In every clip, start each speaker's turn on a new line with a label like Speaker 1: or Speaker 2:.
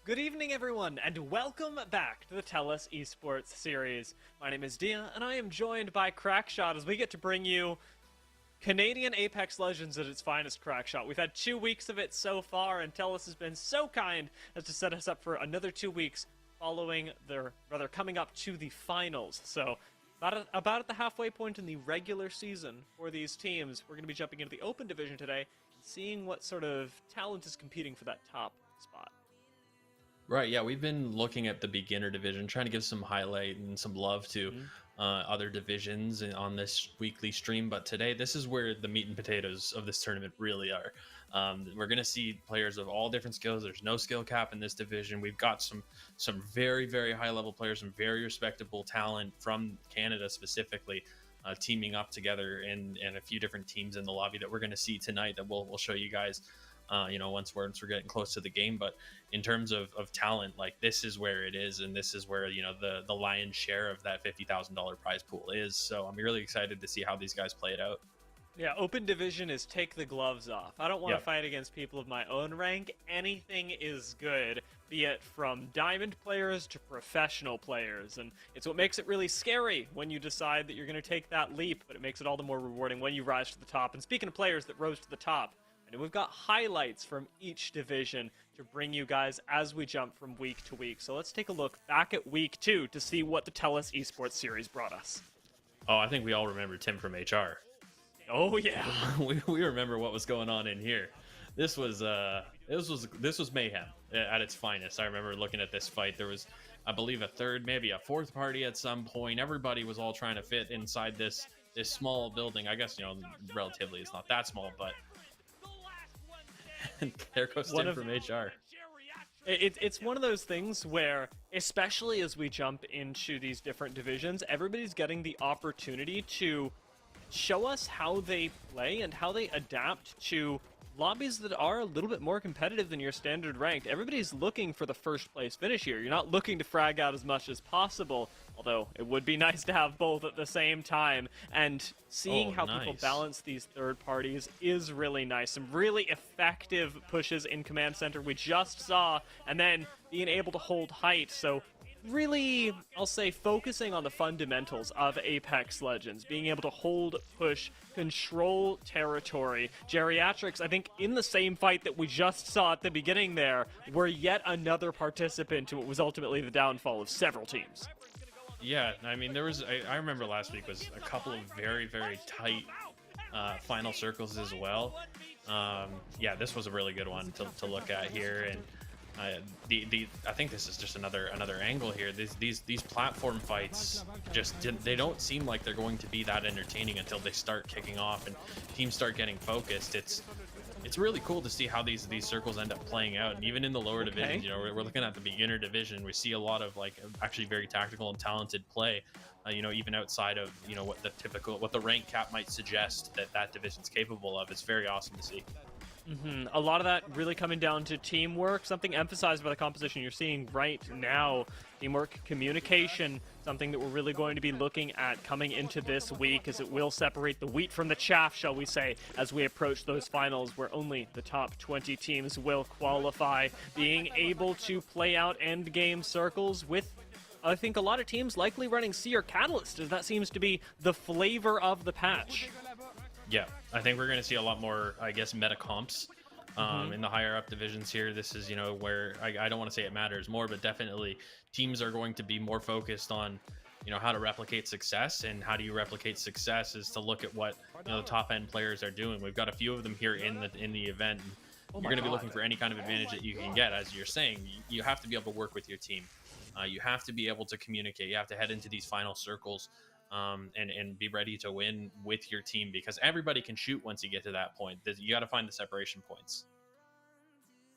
Speaker 1: Good evening, everyone, and welcome back to the TELUS Esports Series. My name is Dia, and I am joined by Crackshot as we get to bring you Canadian Apex Legends at its finest, Crackshot. We've had 2 weeks of it so far, and TELUS has been so kind as to set us up for another 2 weeks following coming up to the finals. So, about at the halfway point in the regular season for these teams, we're going to be jumping into the Open Division today and seeing what sort of talent is competing for that top spot.
Speaker 2: Right, yeah, we've been looking at the beginner division, trying to give some highlight and some love to other divisions on this weekly stream. But today, this is where the meat and potatoes of this tournament really are. We're going to see players of all different skills. There's no skill cap in this division. We've got some very, very high level players, some very respectable talent from Canada specifically, teaming up together in a few different teams in the lobby that we're going to see tonight that we'll show you guys. Once we're getting close to the game. But in terms of talent, like, this is where it is, and this is where the lion's share of that $50,000 prize pool is. So I'm really excited to see how these guys play it out.
Speaker 1: Yeah, Open Division is take the gloves off. I don't want to fight against people of my own rank. Anything is good, be it from diamond players to professional players. And it's what makes it really scary when you decide that you're going to take that leap, but it makes it all the more rewarding when you rise to the top. And speaking of players that rose to the top, and we've got highlights from each division to bring you guys as we jump from week to week. So let's take a look back at week 2 to see what the TELUS Esports Series brought us.
Speaker 2: Oh, I think we all remember Tim from HR.
Speaker 1: Oh yeah.
Speaker 2: we remember what was going on in here. This was mayhem at its finest. I remember looking at this fight. There was, I believe, a third, maybe a fourth party at some point. Everybody was all trying to fit inside this small building. I guess, relatively it's not that small, but and there goes Tim from HR.
Speaker 1: It's one of those things where, especially as we jump into these different divisions, everybody's getting the opportunity to show us how they play and how they adapt to lobbies that are a little bit more competitive than your standard ranked. Everybody's looking for the first place finish here. You're not looking to frag out as much as possible, although it would be nice to have both at the same time. And seeing how people balance these third parties is really nice. Some really effective pushes in Command Center we just saw, and then being able to hold height. So really, I'll say, focusing on the fundamentals of Apex Legends, being able to hold, push, control territory. Geriatrics, I think, in the same fight that we just saw at the beginning there, were yet another participant to what was ultimately the downfall of several teams.
Speaker 2: Yeah, I mean, I remember last week was a couple of very, very tight final circles as well. Yeah, this was a really good one to look at here, and I think this is just another angle here. These platform fights they don't seem like they're going to be that entertaining until they start kicking off and teams start getting focused. It's really cool to see how these circles end up playing out, and even in the lower divisions, we're looking at the beginner division. We see a lot of actually very tactical and talented play. Even outside of what the rank cap might suggest that division's capable of. It's very awesome to see.
Speaker 1: A lot of that really coming down to teamwork, something emphasized by the composition you're seeing right now. Teamwork, communication, something that we're really going to be looking at coming into this week, as it will separate the wheat from the chaff, shall we say, as we approach those finals where only the top 20 teams will qualify. Being able to play out end game circles with, I think, a lot of teams likely running Seer Catalyst, as that seems to be the flavor of the patch.
Speaker 2: Yeah, I think we're going to see a lot more, I guess, meta comps in the higher up divisions here. This is, where I don't want to say it matters more, but definitely teams are going to be more focused on, how to replicate success. And how do you replicate success is to look at what, the top end players are doing. We've got a few of them here in the event. You're going to be looking for any kind of advantage that you can get. As you're saying, you have to be able to work with your team. You have to be able to communicate. You have to head into these final circles and be ready to win with your team, because everybody can shoot once you get to that point. You got to find the separation points.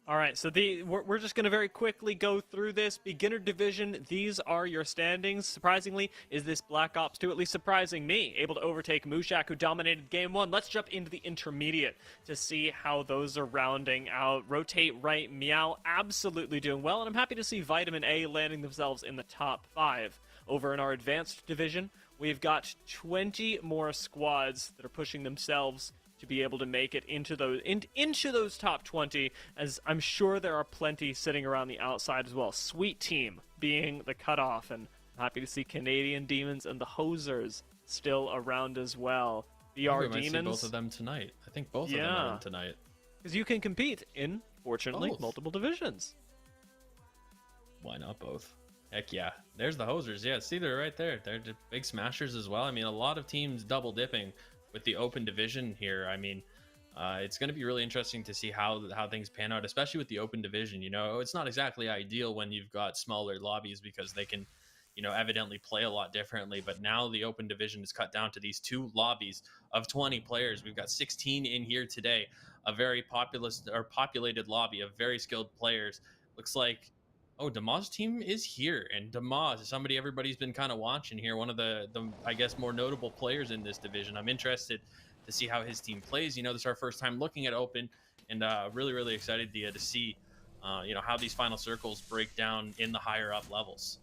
Speaker 1: All right, so we're just going to very quickly go through this. Beginner division, these are your standings. Surprisingly, is this Black Ops 2, at least surprising me, able to overtake Mushak, who dominated Game 1. Let's jump into the intermediate to see how those are rounding out. Rotate right, Meow absolutely doing well, and I'm happy to see Vitamin A landing themselves in the top 5. Over in our advanced division, we've got 20 more squads that are pushing themselves to be able to make it into those top 20, as I'm sure there are plenty sitting around the outside as well. Sweet Team being the cutoff, and I'm happy to see Canadian Demons and the Hosers still around as well. VR Demons.
Speaker 2: See both of them tonight. I think both of them are in tonight.
Speaker 1: Because you can compete in, fortunately, multiple divisions.
Speaker 2: Why not both? Heck yeah. There's the Hosers. Yeah, see, they're right there. They're big smashers as well. I mean, a lot of teams double dipping with the open division here. I mean, it's going to be really interesting to see how things pan out, especially with the open division. It's not exactly ideal when you've got smaller lobbies, because they can, evidently play a lot differently. But now the open division is cut down to these 2 lobbies of 20 players. We've got 16 in here today, a very populated lobby of very skilled players. Looks like, Damaz's team is here, and Damaz is somebody everybody's been kind of watching here. One of the I guess more notable players in this division. I'm interested to see how his team plays. This is our first time looking at open, and really, really excited to see how these final circles break down in the higher up levels.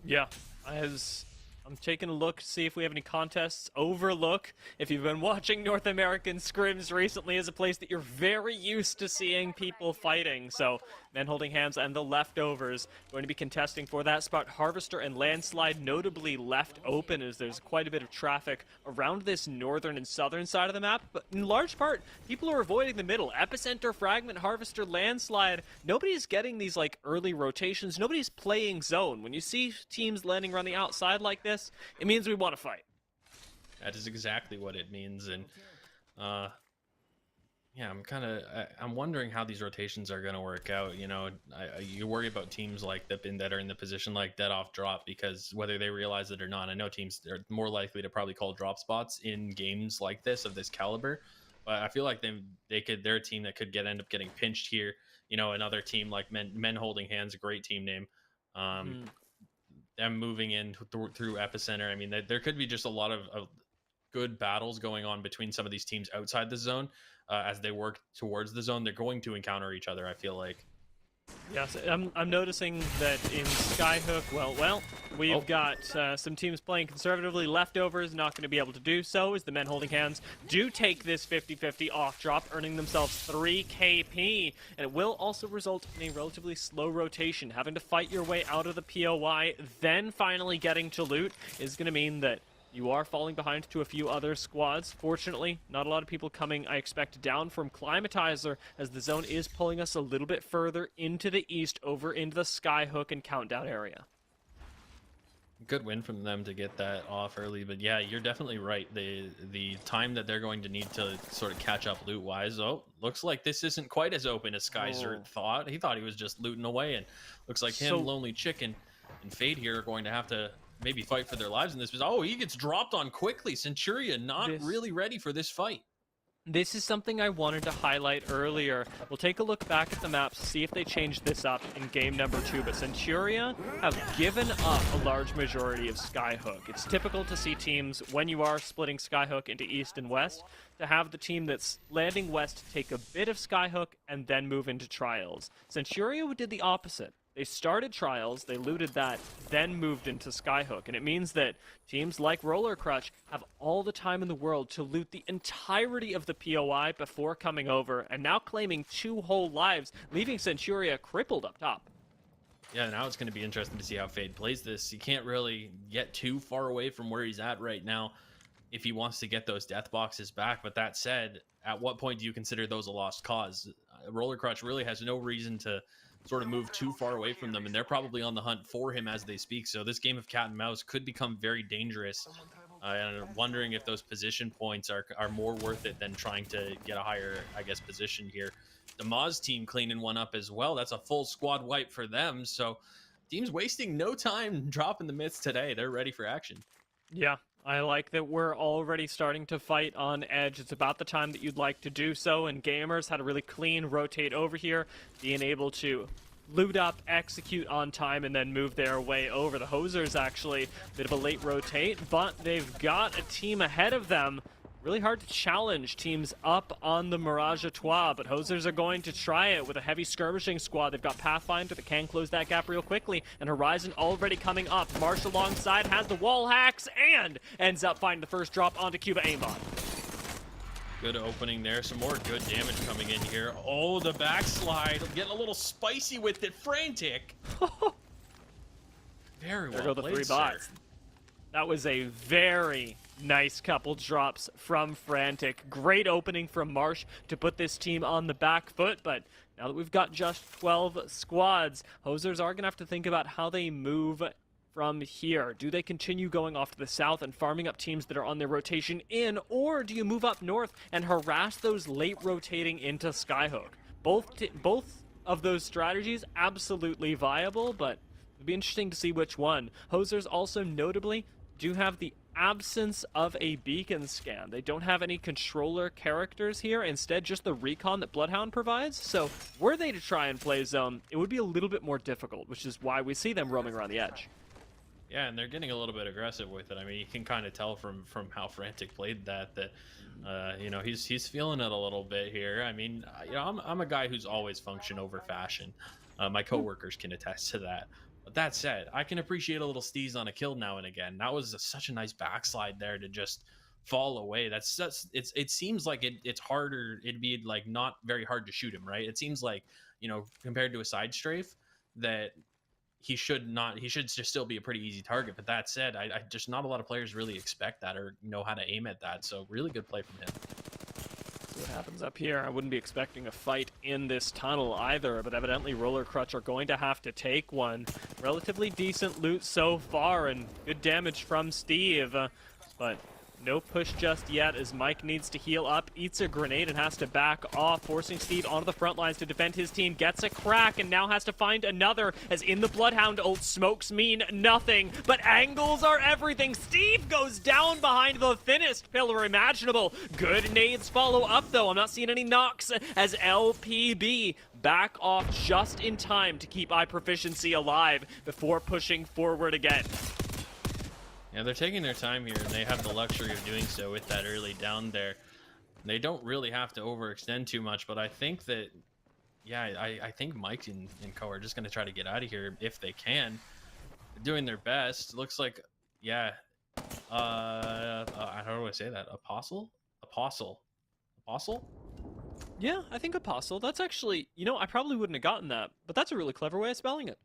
Speaker 1: Yeah, I'm taking a look to see if we have any contests. Overlook, if you've been watching North American scrims recently, is a place that you're very used to seeing people fighting. So, Men Holding Hands and the Leftovers going to be contesting for that spot. Harvester and Landslide notably left open, as there's quite a bit of traffic around this northern and southern side of the map. But in large part, people are avoiding the middle. Epicenter, Fragment, Harvester, Landslide. Nobody's getting these early rotations. Nobody's playing zone. When you see teams landing around the outside like this, it means we want to fight.
Speaker 2: That is exactly what it means. And Yeah, I'm wondering how these rotations are going to work out. You worry about teams like that are in the position like dead off drop, because whether they realize it or not, I know teams are more likely to probably call drop spots in games like this of this caliber. But I feel like they're a team that could end up getting pinched here. Another team like Men Holding Hands, a great team name. Um,
Speaker 1: Mhm.
Speaker 2: them moving in through epicenter. I mean, there could be just a lot of good battles going on between some of these teams outside the zone. As they work towards the zone, they're going to encounter each other, I feel like.
Speaker 1: Yes, I'm noticing that in Skyhook, we've got some teams playing conservatively. Leftovers not going to be able to do so, as the Men Holding Hands do take this 50-50 off drop, earning themselves 3 KP, and it will also result in a relatively slow rotation. Having to fight your way out of the POI, then finally getting to loot is going to mean that you are falling behind to a few other squads. Fortunately, not a lot of people coming, I expect, down from Climatizer, as the zone is pulling us a little bit further into the east, over into the Skyhook and Countdown area.
Speaker 2: Good win from them to get that off early, but yeah, you're definitely right. The time that they're going to need to sort of catch up loot wise. Oh, looks like this isn't quite as open as Skyzer thought. He thought he was just looting away, and looks like him, Lonely Chicken, and Fade here are going to have to maybe fight for their lives in this. Oh, he gets dropped on quickly. Centurion not really ready for this fight.
Speaker 1: This is something I wanted to highlight earlier. We'll take a look back at the maps, see if they changed this up in game number 2, but Centuria have given up a large majority of Skyhook. It's typical to see teams, when you are splitting Skyhook into east and west, to have the team that's landing west take a bit of Skyhook and then move into Trials. Centuria did the opposite. They started Trials, they looted that, then moved into Skyhook. And it means that teams like Roller Crutch have all the time in the world to loot the entirety of the POI before coming over, and now claiming 2 whole lives, leaving Centuria crippled up top.
Speaker 2: Yeah, now it's going to be interesting to see how Fade plays this. He can't really get too far away from where he's at right now if he wants to get those death boxes back. But that said, at what point do you consider those a lost cause? Roller Crutch really has no reason to sort of move too far away from them, and they're probably on the hunt for him as they speak. So this game of cat and mouse could become very dangerous. And I'm wondering if those position points are more worth it than trying to get a higher, I guess, position here. The Maz team cleaning one up as well. That's a full squad wipe for them. So team's wasting no time dropping the myths today. They're ready for action.
Speaker 1: Yeah, I like that we're already starting to fight on edge. It's about the time that you'd like to do so, and Gamers had a really clean rotate over here, being able to loot up, execute on time, and then move their way over. The Hosers actually a bit of a late rotate, but they've got a team ahead of them. Really hard to challenge teams up on the Mirage Etoile, but Hosers are going to try it with a heavy skirmishing squad. They've got Pathfinder that can close that gap real quickly, and Horizon already coming up. Marsh alongside has the wall hacks and ends up finding the first drop onto Cuba aimbot.
Speaker 2: Good opening there. Some more good damage coming in here. Oh, the backslide. Getting a little spicy with it. Frantic. Very well
Speaker 1: There go the
Speaker 2: played,
Speaker 1: 3
Speaker 2: sir.
Speaker 1: bots. That was a very nice couple drops from Frantic. Great opening from Marsh to put this team on the back foot, but now that we've got just 12 squads, Hosers are going to have to think about how they move from here. Do they continue going off to the south and farming up teams that are on their rotation in, or do you move up north and harass those late rotating into Skyhook? Both of those strategies absolutely viable, but it'd be interesting to see which one. Hosers also notably do have the absence of a beacon scan. They don't have any controller characters here, instead just the recon that Bloodhound provides. So were they to try and play zone, it would be a little bit more difficult, which is why we see them roaming around the edge.
Speaker 2: Yeah, and they're getting a little bit aggressive with it. I mean, you can kind of tell from how Frantic played that he's feeling it a little bit here. I mean, I'm a guy who's always function over fashion. My coworkers can attest to that. But that said, I can appreciate a little steez on a kill now and again. That was such a nice backslide there to just fall away. It seems like it's harder. It'd be like not very hard to shoot him, right? It seems like, compared to a side strafe, that he should just still be a pretty easy target. But that said, I just not a lot of players really expect that or know how to aim at that. So really good play from him.
Speaker 1: See what happens up here. I wouldn't be expecting a fight in this tunnel either, but evidently Roller Crutch are going to have to take one. Relatively decent loot so far and good damage from Steve, but No push just yet as Mike needs to heal up, eats a grenade and has to back off, forcing Steve onto the front lines to defend his team. Gets a crack and now has to find another as in the Bloodhound ult, smokes mean nothing, but angles are everything. Steve goes down behind the thinnest pillar imaginable. Good nades follow up though. I'm not seeing any knocks as LPB back off just in time to keep eye proficiency alive before pushing forward again.
Speaker 2: Yeah, they're taking their time here, and they have the luxury of doing so with that early down there. They don't really have to overextend too much, but I think that, yeah, I think Mike and Co are just going to try to get out of here if they can. They're doing their best. Looks like, yeah, how do I say that? Apostle?
Speaker 1: Yeah, I think Apostle. That's actually, you know, I probably wouldn't have gotten that, but that's a really clever way of spelling it.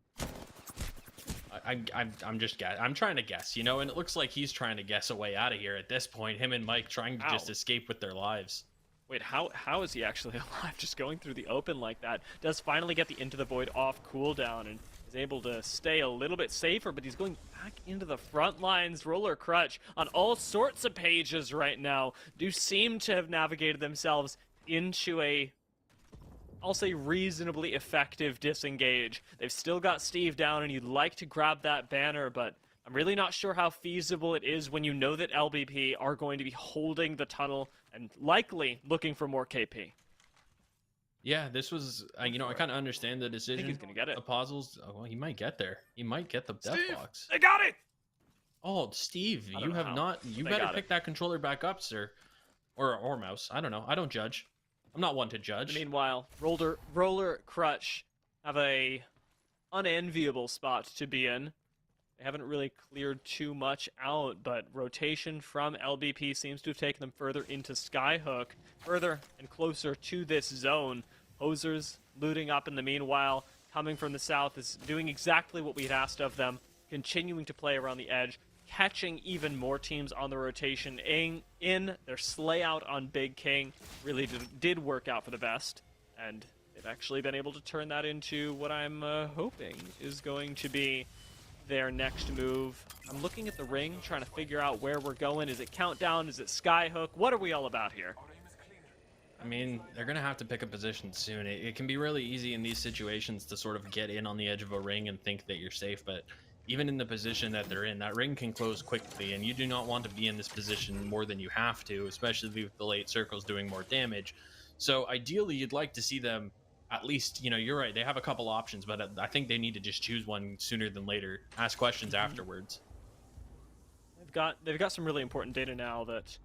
Speaker 2: I'm trying to guess, you know, and it looks like he's trying to guess a way out of here at this point. Him and Mike trying to just escape with their lives.
Speaker 1: Wait, how is he actually alive? Just going through the open like that. Does finally get the Into the Void off cooldown and is able to stay a little bit safer, but he's going back into the front lines. Roller Crutch on all sorts of pages right now do seem to have navigated themselves into a, I'll say, reasonably effective disengage. They've still got Steve down, and you'd like to grab that banner, but I'm really not sure how feasible it is when you know that LBP are going to be holding the tunnel and likely looking for more KP.
Speaker 2: Yeah, this was, you know, I kind of understand the decision.
Speaker 1: I think he's going to get it.
Speaker 2: Apostles, well, he might get there. He might get the death box.
Speaker 1: They got it!
Speaker 2: Oh, Steve, you have not, you better pick that controller back up, sir. Or mouse. I don't know. I don't judge. I'm not one to judge.
Speaker 1: Meanwhile, Roller Crutch have a unenviable spot to be in. They haven't really cleared too much out, but rotation from LBP seems to have taken them further into Skyhook, further and closer to this zone. Hosers looting up in the meanwhile, coming from the south, is doing exactly what we had asked of them, continuing to play around the edge, catching even more teams on the rotation in their slay out on Big King. Really did work out for the best, and they've actually been able to turn that into what I'm hoping is going to be their next move. I'm looking at the ring, trying to figure out where we're going. Is it Countdown? Is it Skyhook? What are we all about here?
Speaker 2: I mean, they're going to have to pick a position soon. It can be really easy in these situations to sort of get in on the edge of a ring and think that you're safe, but even in the position that they're in, that ring can close quickly, and you do not want to be in this position more than you have to, especially with the late circles doing more damage. So ideally, you'd like to see them at least, you know, you're right, they have a couple options, but I think they need to just choose one sooner than later. Ask questions afterwards.
Speaker 1: They've got some really important data now that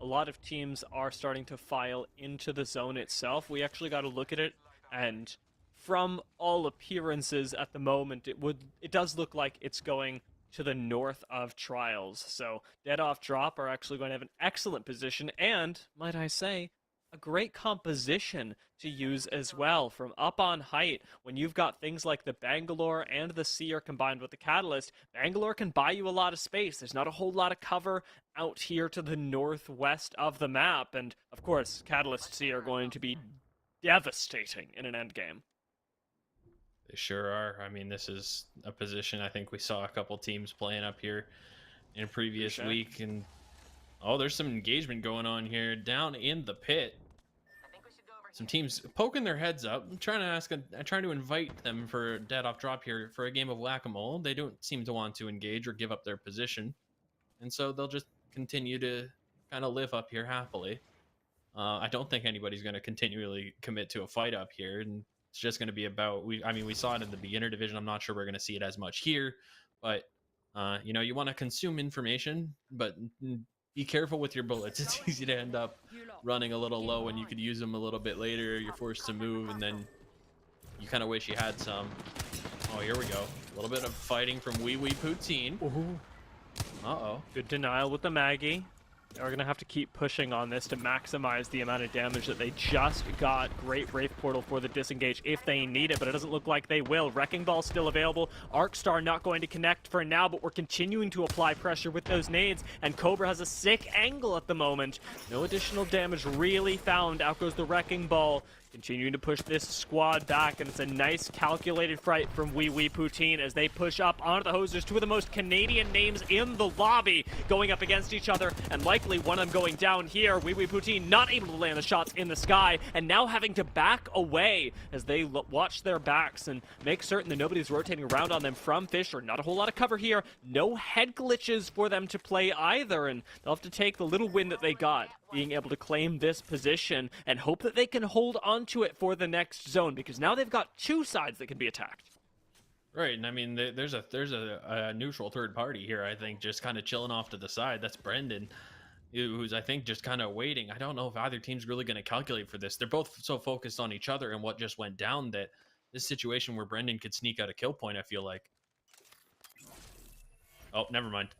Speaker 1: a lot of teams are starting to file into the zone itself. We actually got to look at it, and from all appearances at the moment, it does look like it's going to the north of Trials. So Dead Off Drop are actually going to have an excellent position, and, might I say, a great composition to use as well. From up on height, when you've got things like the Bangalore and the Seer combined with the Catalyst, Bangalore can buy you a lot of space. There's not a whole lot of cover out here to the northwest of the map, and of course, Catalyst Seer are going to be devastating in an endgame.
Speaker 2: They sure are. I mean, this is a position I think we saw a couple teams playing up here in a previous week, and oh, there's some engagement going on here down in the pit. Some teams poking their heads up. I'm trying to invite them for Dead Off Drop here for a game of whack-a-mole. They don't seem to want to engage or give up their position, and so they'll just continue to kind of live up here happily. I don't think anybody's going to continually commit to a fight up here, and it's just going to be about, I mean, we saw it in the beginner division. I'm not sure we're going to see it as much here, but you know, you want to consume information, but be careful with your bullets. It's easy to end up running a little low, and you could use them a little bit later. You're forced to move, and then you kind of wish you had some. Oh, here we go. A little bit of fighting from Wee Wee Poutine. Uh-oh.
Speaker 1: Good denial with the Maggie. They're going to have to keep pushing on this to maximize the amount of damage that they just got. Great Wraith Portal for the disengage if they need it, but it doesn't look like they will. Wrecking Ball still available. Arcstar not going to connect for now, but we're continuing to apply pressure with those nades, and Cobra has a sick angle at the moment. No additional damage really found. Out goes the Wrecking Ball. continuing to push this squad back, and it's a nice calculated fight from Wee Wee Poutine as they push up onto the Hosers. Two of the most Canadian names in the lobby going up against each other, and likely one of them going down here. Wee Wee Poutine not able to land the shots in the sky, and now having to back away as they watch their backs and make certain that nobody's rotating around on them from Fisher. Not a whole lot of cover here. No head glitches for them to play either, and they'll have to take the little win that they got, being able to claim this position and hope that they can hold onto it for the next zone, because now they've got two sides that can be attacked.
Speaker 2: Right, and I mean, there's a neutral third party here, I think, just kind of chilling off to the side. That's Brendan, who's, I think, just kind of waiting. I don't know if either team's really going to calculate for this. They're both so focused on each other and what just went down that this situation where Brendan could sneak out a kill point, I feel like. Oh, never mind.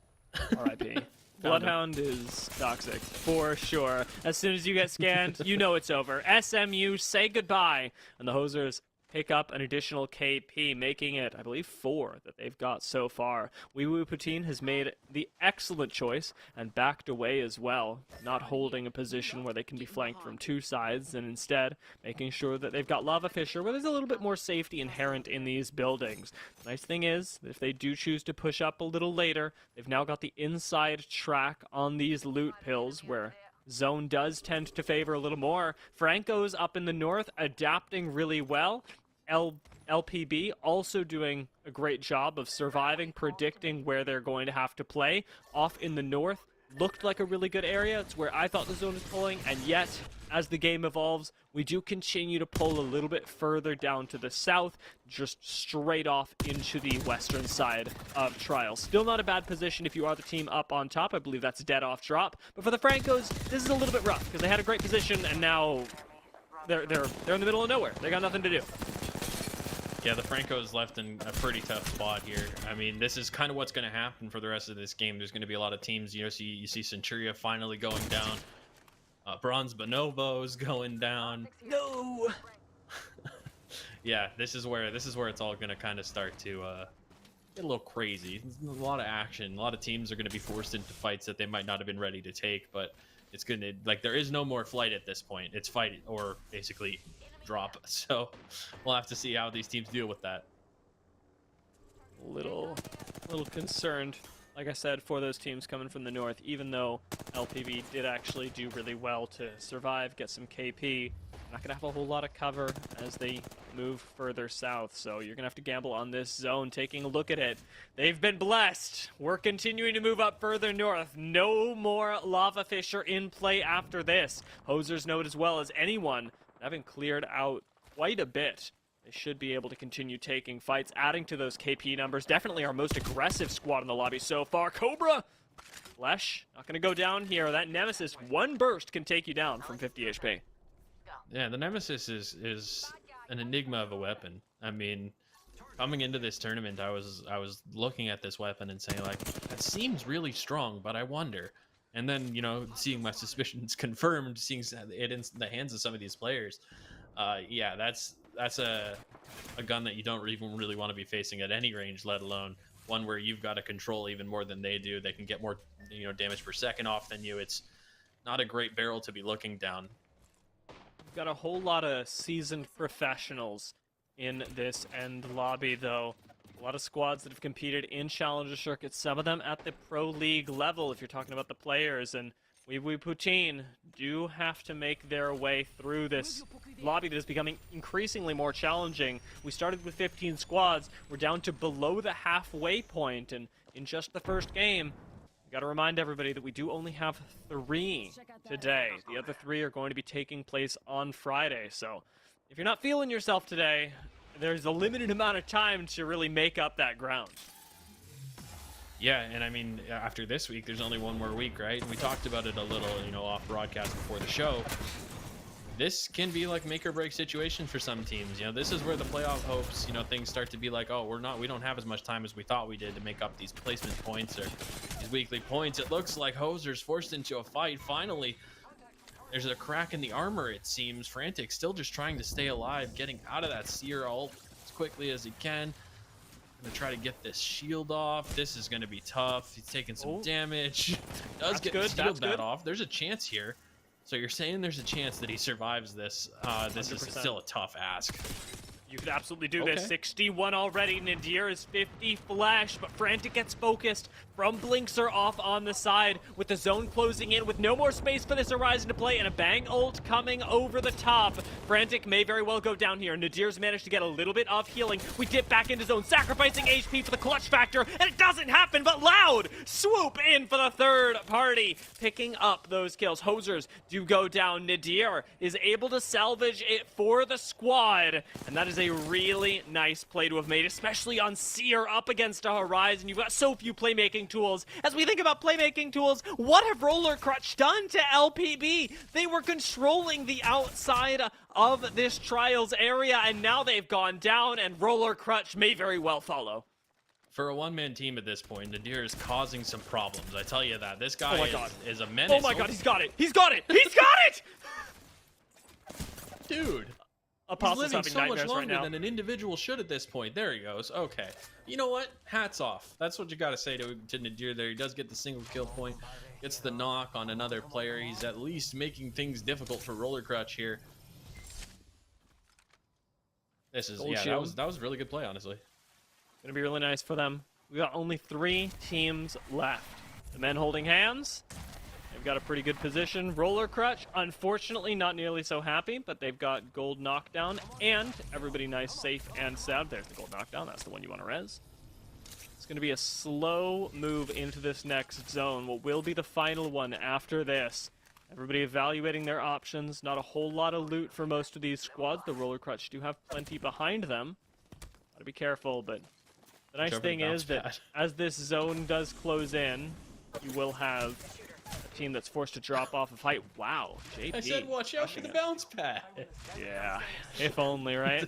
Speaker 1: R.I.P. Bloodhound is toxic, for sure. As soon as you get scanned, you know it's over. SMU say goodbye, and the Hosers pick up an additional KP, making it, I believe, 4 that they've got so far. Wee Wee Poutine has made the excellent choice and backed away as well, not holding a position where they can be flanked from two sides, and instead making sure that they've got Lava Fisher, where there's a little bit more safety inherent in these buildings. The nice thing is, if they do choose to push up a little later, they've now got the inside track on these loot pills, where zone does tend to favor a little more. Franco's up in the north, adapting really well. LPB also doing a great job of surviving, predicting where they're going to have to play. Off in the north, looked like a really good area. It's where I thought the zone was pulling, and yet, as the game evolves, we do continue to pull a little bit further down to the south, just straight off into the western side of Trials. Still not a bad position if you are the team up on top. I believe that's a dead off drop. But for the Francos, this is a little bit rough, because they had a great position, and now they're in the middle of nowhere. They got nothing to do.
Speaker 2: Yeah, the Franco's left in a pretty tough spot here. I mean, this is kind of what's going to happen for the rest of this game. There's going to be a lot of teams. You see Centuria finally going down. Bronze Bonobos going down.
Speaker 1: No.
Speaker 2: Yeah, this is where it's all going to kind of start to get a little crazy. There's a lot of action. A lot of teams are going to be forced into fights that they might not have been ready to take. But it's going to, like, there is no more flight at this point. It's fight or basically drop. So we'll have to see how these teams deal with that.
Speaker 1: Little concerned, like I said, for those teams coming from the north, even though LPV did actually do really well to survive, get some KP. Not going to have a whole lot of cover as they move further south, so you're going to have to gamble on this zone. Taking a look at it, they've been blessed. We're continuing to move up further north. No more Lava Fisher in play after this. Hosers know it as well as anyone. Having cleared out quite a bit, they should be able to continue taking fights, adding to those KP numbers. Definitely our most aggressive squad in the lobby so far. Cobra! Flesh, not going to go down here. That Nemesis, one burst can take you down from 50 HP.
Speaker 2: Yeah, the Nemesis is an enigma of a weapon. I mean, coming into this tournament, I was looking at this weapon and saying, like, that seems really strong, but I wonder. And then, you know, seeing my suspicions confirmed, seeing it in the hands of some of these players, yeah, that's a gun that you don't even really want to be facing at any range, let alone one where you've got to control even more than they do. They can get more, you know, damage per second off than you. It's not a great barrel to be looking down.
Speaker 1: We've got a whole lot of seasoned professionals in this end lobby, though. A lot of squads that have competed in Challenger circuits, some of them at the Pro League level, if you're talking about the players, and Wee Wee Poutine do have to make their way through this lobby that is becoming increasingly more challenging. We started with 15 squads, we're down to below the halfway point, and in just the first game, we got to remind everybody that we do only have 3 today. The other 3 are going to be taking place on Friday, so if you're not feeling yourself today, there's a limited amount of time to really make up that ground.
Speaker 2: Yeah, and I mean, after this week, there's only one more week, right? And we talked about it a little, you know, off broadcast before the show. This can be like make or break situation for some teams. You know, this is where the playoff hopes, you know, things start to be like, oh, we don't have as much time as we thought we did to make up these placement points or these weekly points. It looks like Hosers forced into a fight. Finally, there's a crack in the armor, it seems. Frantic still just trying to stay alive, getting out of that seer ult as quickly as he can. Gonna try to get this shield off. This is gonna be tough. He's taking some damage. Does get the shield bat off. There's a chance here. So you're saying there's a chance that he survives this. This is
Speaker 1: 100%.
Speaker 2: still a tough ask.
Speaker 1: You could absolutely do
Speaker 2: Okay.
Speaker 1: this. 61 already. Nadir is 50 flash, but Frantic gets focused from Blinxer off on the side with the zone closing in with no more space for this Horizon to play and a bang ult coming over the top. Frantic may very well go down here. Nadir's managed to get a little bit of healing. We dip back into zone, sacrificing HP for the clutch factor, and it doesn't happen, but Loud swoop in for the third party, picking up those kills. Hosers do go down. Nadir is able to salvage it for the squad, and that is a really nice play to have made, especially on Seer up against a Horizon. You've got so few playmaking tools. As we think about playmaking tools, what have Roller Crutch done to LPB? They were controlling the outside of this Trials area, and now they've gone down, and Roller Crutch may very well follow.
Speaker 2: For a one-man team at this point, Nadir is causing some problems. I tell you that. This guy
Speaker 1: Oh my God.
Speaker 2: is a menace.
Speaker 1: Oh my God, he's got it! He's got it! He's got it!
Speaker 2: Dude. He's
Speaker 1: Apostle's
Speaker 2: living
Speaker 1: having
Speaker 2: so much
Speaker 1: nightmares right
Speaker 2: longer
Speaker 1: now.
Speaker 2: than an individual should at this point. There he goes. Okay. You know what? Hats off. That's what you got to say to Nadir there. He does get the single kill point. Gets the knock on another player. He's at least making things difficult for Roller Crutch here. This is,
Speaker 1: Gold
Speaker 2: yeah,
Speaker 1: shield.
Speaker 2: that was a really good play, honestly.
Speaker 1: Gonna be really nice for them. We got only 3 teams left. The men holding hands. They've got a pretty good position. Roller Crutch, unfortunately, not nearly so happy, but they've got gold knockdown, and everybody nice, safe, and sound. There's the gold knockdown. That's the one you want to res. It's going to be a slow move into this next zone. What will be the final one after this? Everybody evaluating their options. Not a whole lot of loot for most of these squads. The Roller Crutch do have plenty behind them. Gotta be careful, but the nice thing is that as this zone does close in, you will have a team that's forced to drop off of height. Wow, JP.
Speaker 2: I said watch out for the bounce pad.
Speaker 1: Yeah, if only, right?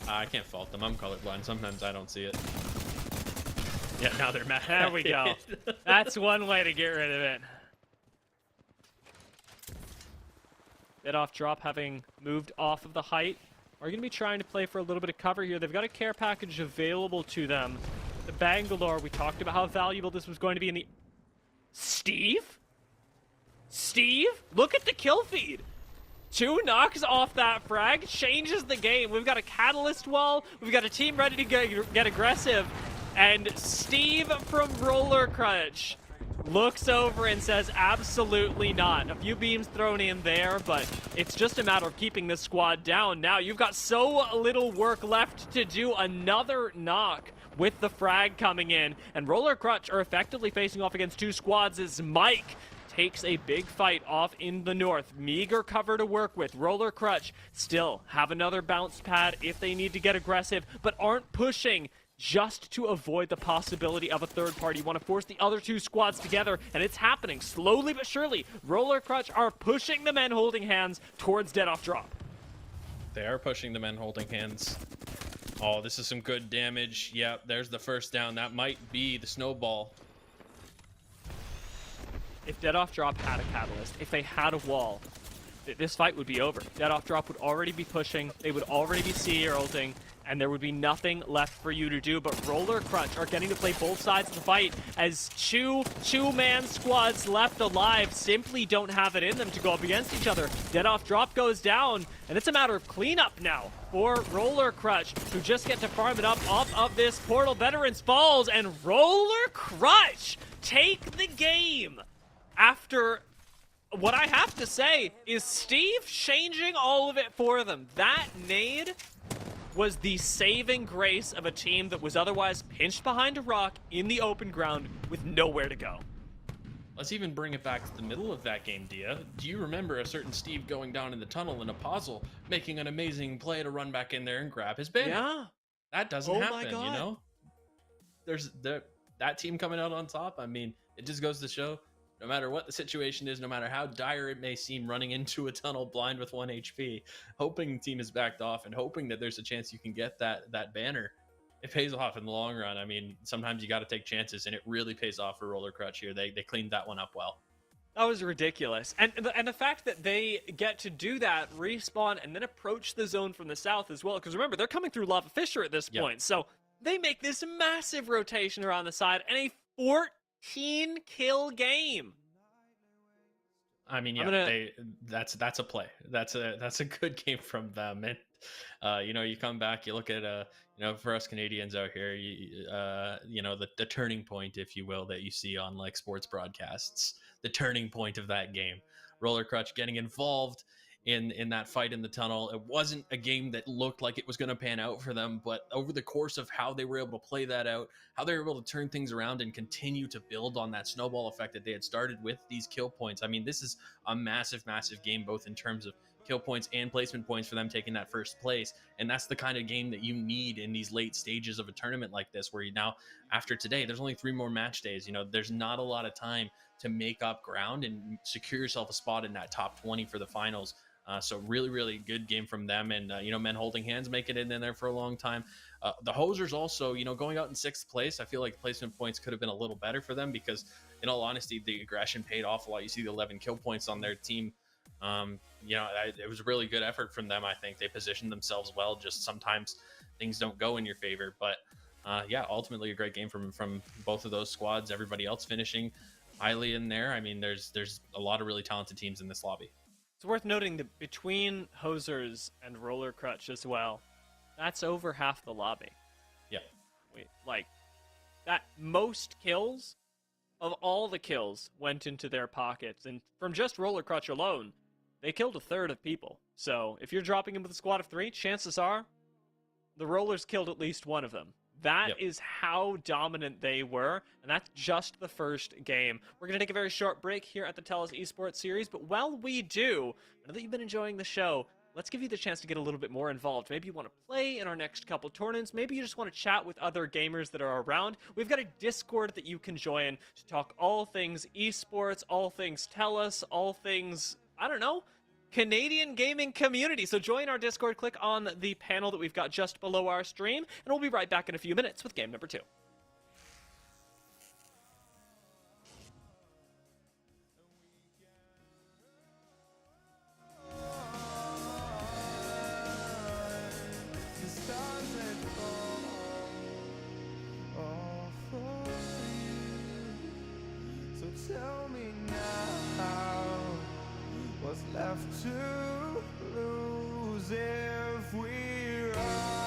Speaker 2: I can't fault them. I'm colorblind. Sometimes I don't see it. Yeah, now they're mad.
Speaker 1: There we go. That's one way to get rid of it. Bit off drop having moved off of the height. Are going to be trying to play for a little bit of cover here. They've got a care package available to them. The Bangalore, we talked about how valuable this was going to be in the... Steve? Steve? Look at the kill feed. 2 knocks off that frag, changes the game. We've got a catalyst wall. We've got a team ready to get aggressive. And Steve from Roller Crutch looks over and says, absolutely not. A few beams thrown in there, but it's just a matter of keeping this squad down. Now you've got so little work left to do. Another knock with the frag coming in, and Roller Crutch are effectively facing off against 2 squads as Mike takes a big fight off in the north. Meager cover to work with. Roller Crutch still have another bounce pad if they need to get aggressive, but aren't pushing just to avoid the possibility of a third party. You want to force the other 2 squads together, and it's happening slowly but surely. Roller Crutch are pushing the men holding hands towards dead off drop.
Speaker 2: They are pushing the men holding hands. Oh, this is some good damage. Yep, there's the first down. That might be the snowball.
Speaker 1: If Dead Off Drop had a catalyst, if they had a wall, this fight would be over. Dead Off Drop would already be pushing, they would already be Seer ulting, and there would be nothing left for you to do. But Roller Crutch are getting to play both sides of the fight as two-man squads left alive simply don't have it in them to go up against each other. Dead Off Drop goes down, and it's a matter of cleanup now for Roller Crutch, who just get to farm it up off of this portal. Veterans falls, and Roller Crutch take the game after what I have to say is Steve changing all of it for them. That nade was the saving grace of a team that was otherwise pinched behind a rock in the open ground with nowhere to go.
Speaker 2: Let's even bring it back to the middle of that game, Dia. Do you remember a certain Steve going down in the tunnel in a puzzle, making an amazing play to run back in there and grab his banner?
Speaker 1: Yeah.
Speaker 2: That doesn't
Speaker 1: Oh
Speaker 2: happen,
Speaker 1: my God.
Speaker 2: you know? There's that team coming out on top. I mean, it just goes to show, no matter what the situation is, no matter how dire it may seem, running into a tunnel blind with 1 HP, hoping the team is backed off and hoping that there's a chance you can get that banner, it pays off in the long run. I mean, sometimes you got to take chances, and it really pays off for Roller Crutch here. They cleaned that one up well.
Speaker 1: That was ridiculous. And the fact that they get to do that, respawn, and then approach the zone from the south as well, because remember, they're coming through Lava Fissure at this point, so they make this massive rotation around the side, and a 14-kill game.
Speaker 2: I mean,
Speaker 1: I'm
Speaker 2: yeah,
Speaker 1: gonna
Speaker 2: that's a play. That's a good game from them. And you come back, you look at for us Canadians out here, the turning point, if you will, that you see on like sports broadcasts, the turning point of that game, Roller Crutch getting involved in that fight in the tunnel. It wasn't a game that looked like it was going to pan out for them, but over the course of how they were able to play that out, how they were able to turn things around and continue to build on that snowball effect that they had started with these kill points. I mean, this is a massive game, both in terms of kill points and placement points for them taking that first place. And that's the kind of game that you need in these late stages of a tournament like this, where you now, after today, there's only 3 more match days. There's not a lot of time to make up ground and secure yourself a spot in that top 20 for the finals. So really, really good game from them. And, men holding hands, making it in there for a long time. The Hosers also, going out in 6th place, I feel like placement points could have been a little better for them, because in all honesty, the aggression paid off a lot. You see the 11 kill points on their team. It was a really good effort from them. I think they positioned themselves well. Just sometimes things don't go in your favor. But ultimately a great game from both of those squads. Everybody else finishing highly in there. I mean, there's a lot of really talented teams in this lobby.
Speaker 1: It's worth noting that between Hosers and Roller Crutch as well, that's over half the lobby.
Speaker 2: Yeah.
Speaker 1: That most kills of all the kills went into their pockets. And from just Roller Crutch alone, they killed 1/3 of people. So if you're dropping in with a squad of 3, chances are the Rollers killed at least one of them. That is how dominant they were, and that's just the first game. We're going to take a very short break here at the TELUS Esports Series, but while we do, I know that you've been enjoying the show, let's give you the chance to get a little bit more involved. Maybe you want to play in our next couple tournaments. Maybe you just want to chat with other gamers that are around. We've got a Discord that you can join to talk all things esports, all things TELUS, all things, I don't know, Canadian gaming community. So join our Discord, click on the panel that we've got just below our stream, and we'll be right back in a few minutes with game number 2.
Speaker 3: Tell me now, what's left to lose if we run?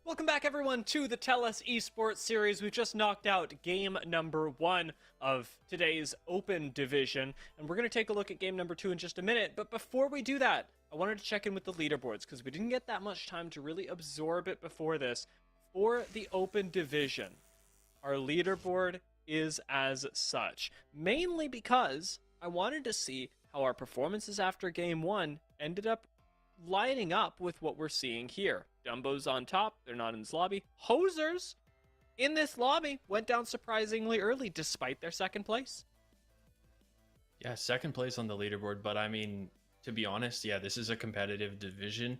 Speaker 1: Welcome back, everyone, to the TELUS Esports Series. We've just knocked out game number 1 of today's Open Division, and we're going to take a look at game number 2 in just a minute. But before we do that, I wanted to check in with the leaderboards, because we didn't get that much time to really absorb it before this. For the Open Division, our leaderboard is as such, mainly because I wanted to see how our performances after game 1 ended up lining up with what we're seeing here. Dumbo's on top, they're not in this lobby. Hosers in this lobby went down surprisingly early despite their second place.
Speaker 2: Yeah, second place on the leaderboard, but I mean, to be honest, yeah, this is a competitive division.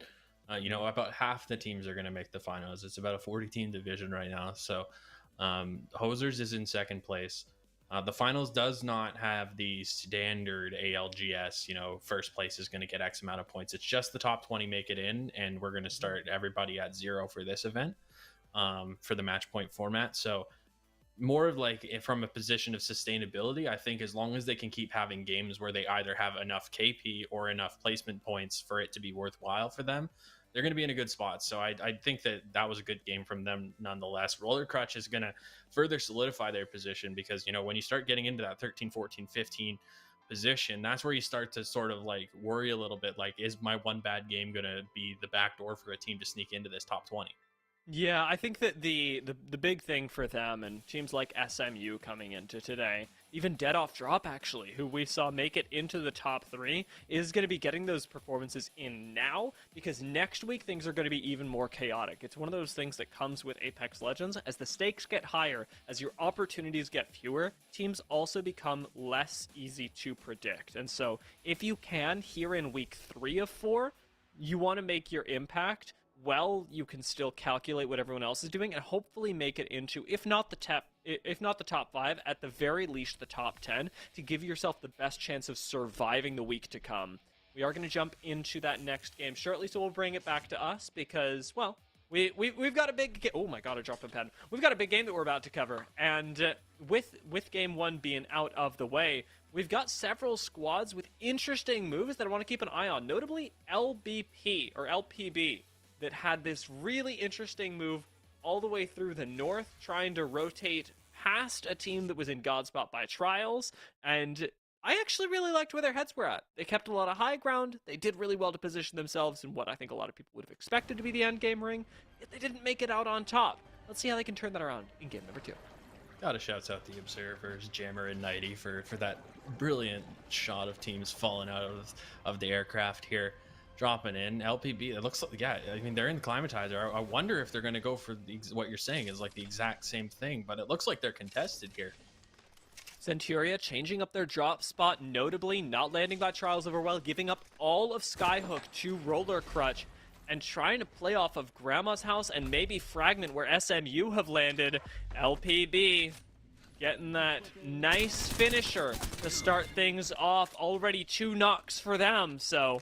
Speaker 2: About half the teams are going to make the finals. It's about a 40-team division right now. So Hosers is in second place. The finals does not have the standard ALGS, first place is going to get X amount of points. It's just the top 20 make it in, and we're going to start everybody at 0 for this event, for the match point format. So more of like from a position of sustainability, I think as long as they can keep having games where they either have enough KP or enough placement points for it to be worthwhile for them, they're going to be in a good spot. So I think that was a good game from them nonetheless. Roller Crutch is going to further solidify their position because, when you start getting into that 13, 14, 15 position, that's where you start to sort of like worry a little bit. Like, is my one bad game going to be the backdoor for a team to sneak into this top 20?
Speaker 1: Yeah, I think that the big thing for them and teams like SMU coming into today, even Dead Off Drop actually, who we saw make it into the top 3, is going to be getting those performances in now, because next week things are going to be even more chaotic. It's one of those things that comes with Apex Legends. As the stakes get higher, as your opportunities get fewer, teams also become less easy to predict. And so if you can, here in week 3 of 4, you want to make your impact. Well, you can still calculate what everyone else is doing and hopefully make it into, if not the top 5, at the very least the top 10, to give yourself the best chance of surviving the week to come. We are going to jump into that next game shortly, so we'll bring it back to us because, well, we've got a big oh my god, I dropped a pen. We've got a big game that we're about to cover, and with game 1 being out of the way, we've got several squads with interesting moves that I want to keep an eye on, notably LBP or LPB. That had this really interesting move all the way through the north, trying to rotate past a team that was in Godspot by Trials, and I actually really liked where their heads were at. They kept a lot of high ground, they did really well to position themselves in what I think a lot of people would have expected to be the end game ring, yet they didn't make it out on top. Let's see how they can turn that around in game number 2.
Speaker 2: Gotta shout out the Observers, Jammer and Nighty for that brilliant shot of teams falling out of the aircraft here. Dropping in LPB, it looks like, yeah, I mean, they're in the climatizer. I wonder if they're going to go for what you're saying is like the exact same thing, but it looks like they're contested here.
Speaker 1: Centuria changing up their drop spot, notably not landing by Trials Overwell, giving up all of Skyhook to Roller Crutch, and trying to play off of Grandma's House and maybe Fragment where SMU have landed. LPB getting that nice finisher to start things off. Already 2 knocks for them, so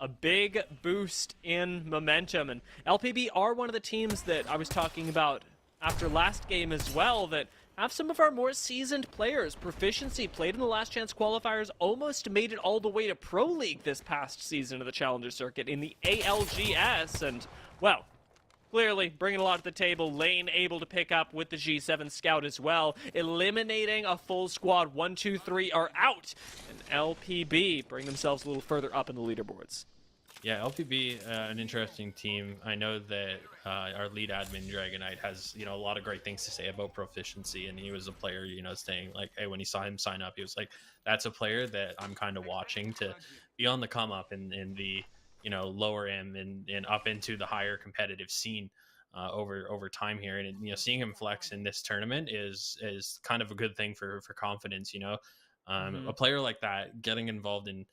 Speaker 1: a big boost in momentum. And LPB are one of the teams that I was talking about after last game as well that have some of our more seasoned players. Proficiency played in the last chance qualifiers, almost made it all the way to Pro League this past season of the Challenger Circuit in the ALGS. And, well, clearly bringing a lot to the table. Lane able to pick up with the G7 Scout as well, eliminating a full squad. 1, 2, 3 are out, and LPB bring themselves a little further up in the leaderboards.
Speaker 2: Yeah, LPB, an interesting team. I know that our lead admin Dragonite has a lot of great things to say about Proficiency, and he was a player saying like, hey, when he saw him sign up, he was like, that's a player that I'm kind of watching to be on the come up in the lower end and up into the higher competitive scene over time here. And seeing him flex in this tournament is kind of a good thing for confidence. A player like that getting involved in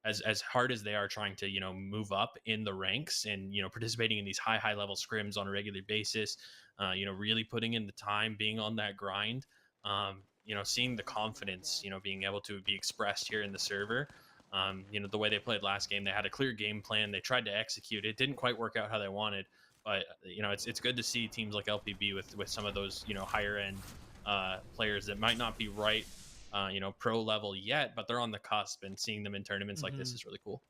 Speaker 2: as hard as they are trying to move up in the ranks and participating in these high level scrims on a regular basis, really putting in the time, being on that grind, seeing the confidence being able to be expressed here in the server. The way they played last game, they had a clear game plan. They tried to execute it. Didn't quite work out how they wanted, but it's good to see teams like LPB with some of those higher end players that might not be right pro level yet, but they're on the cusp, and seeing them in tournaments like this is really cool.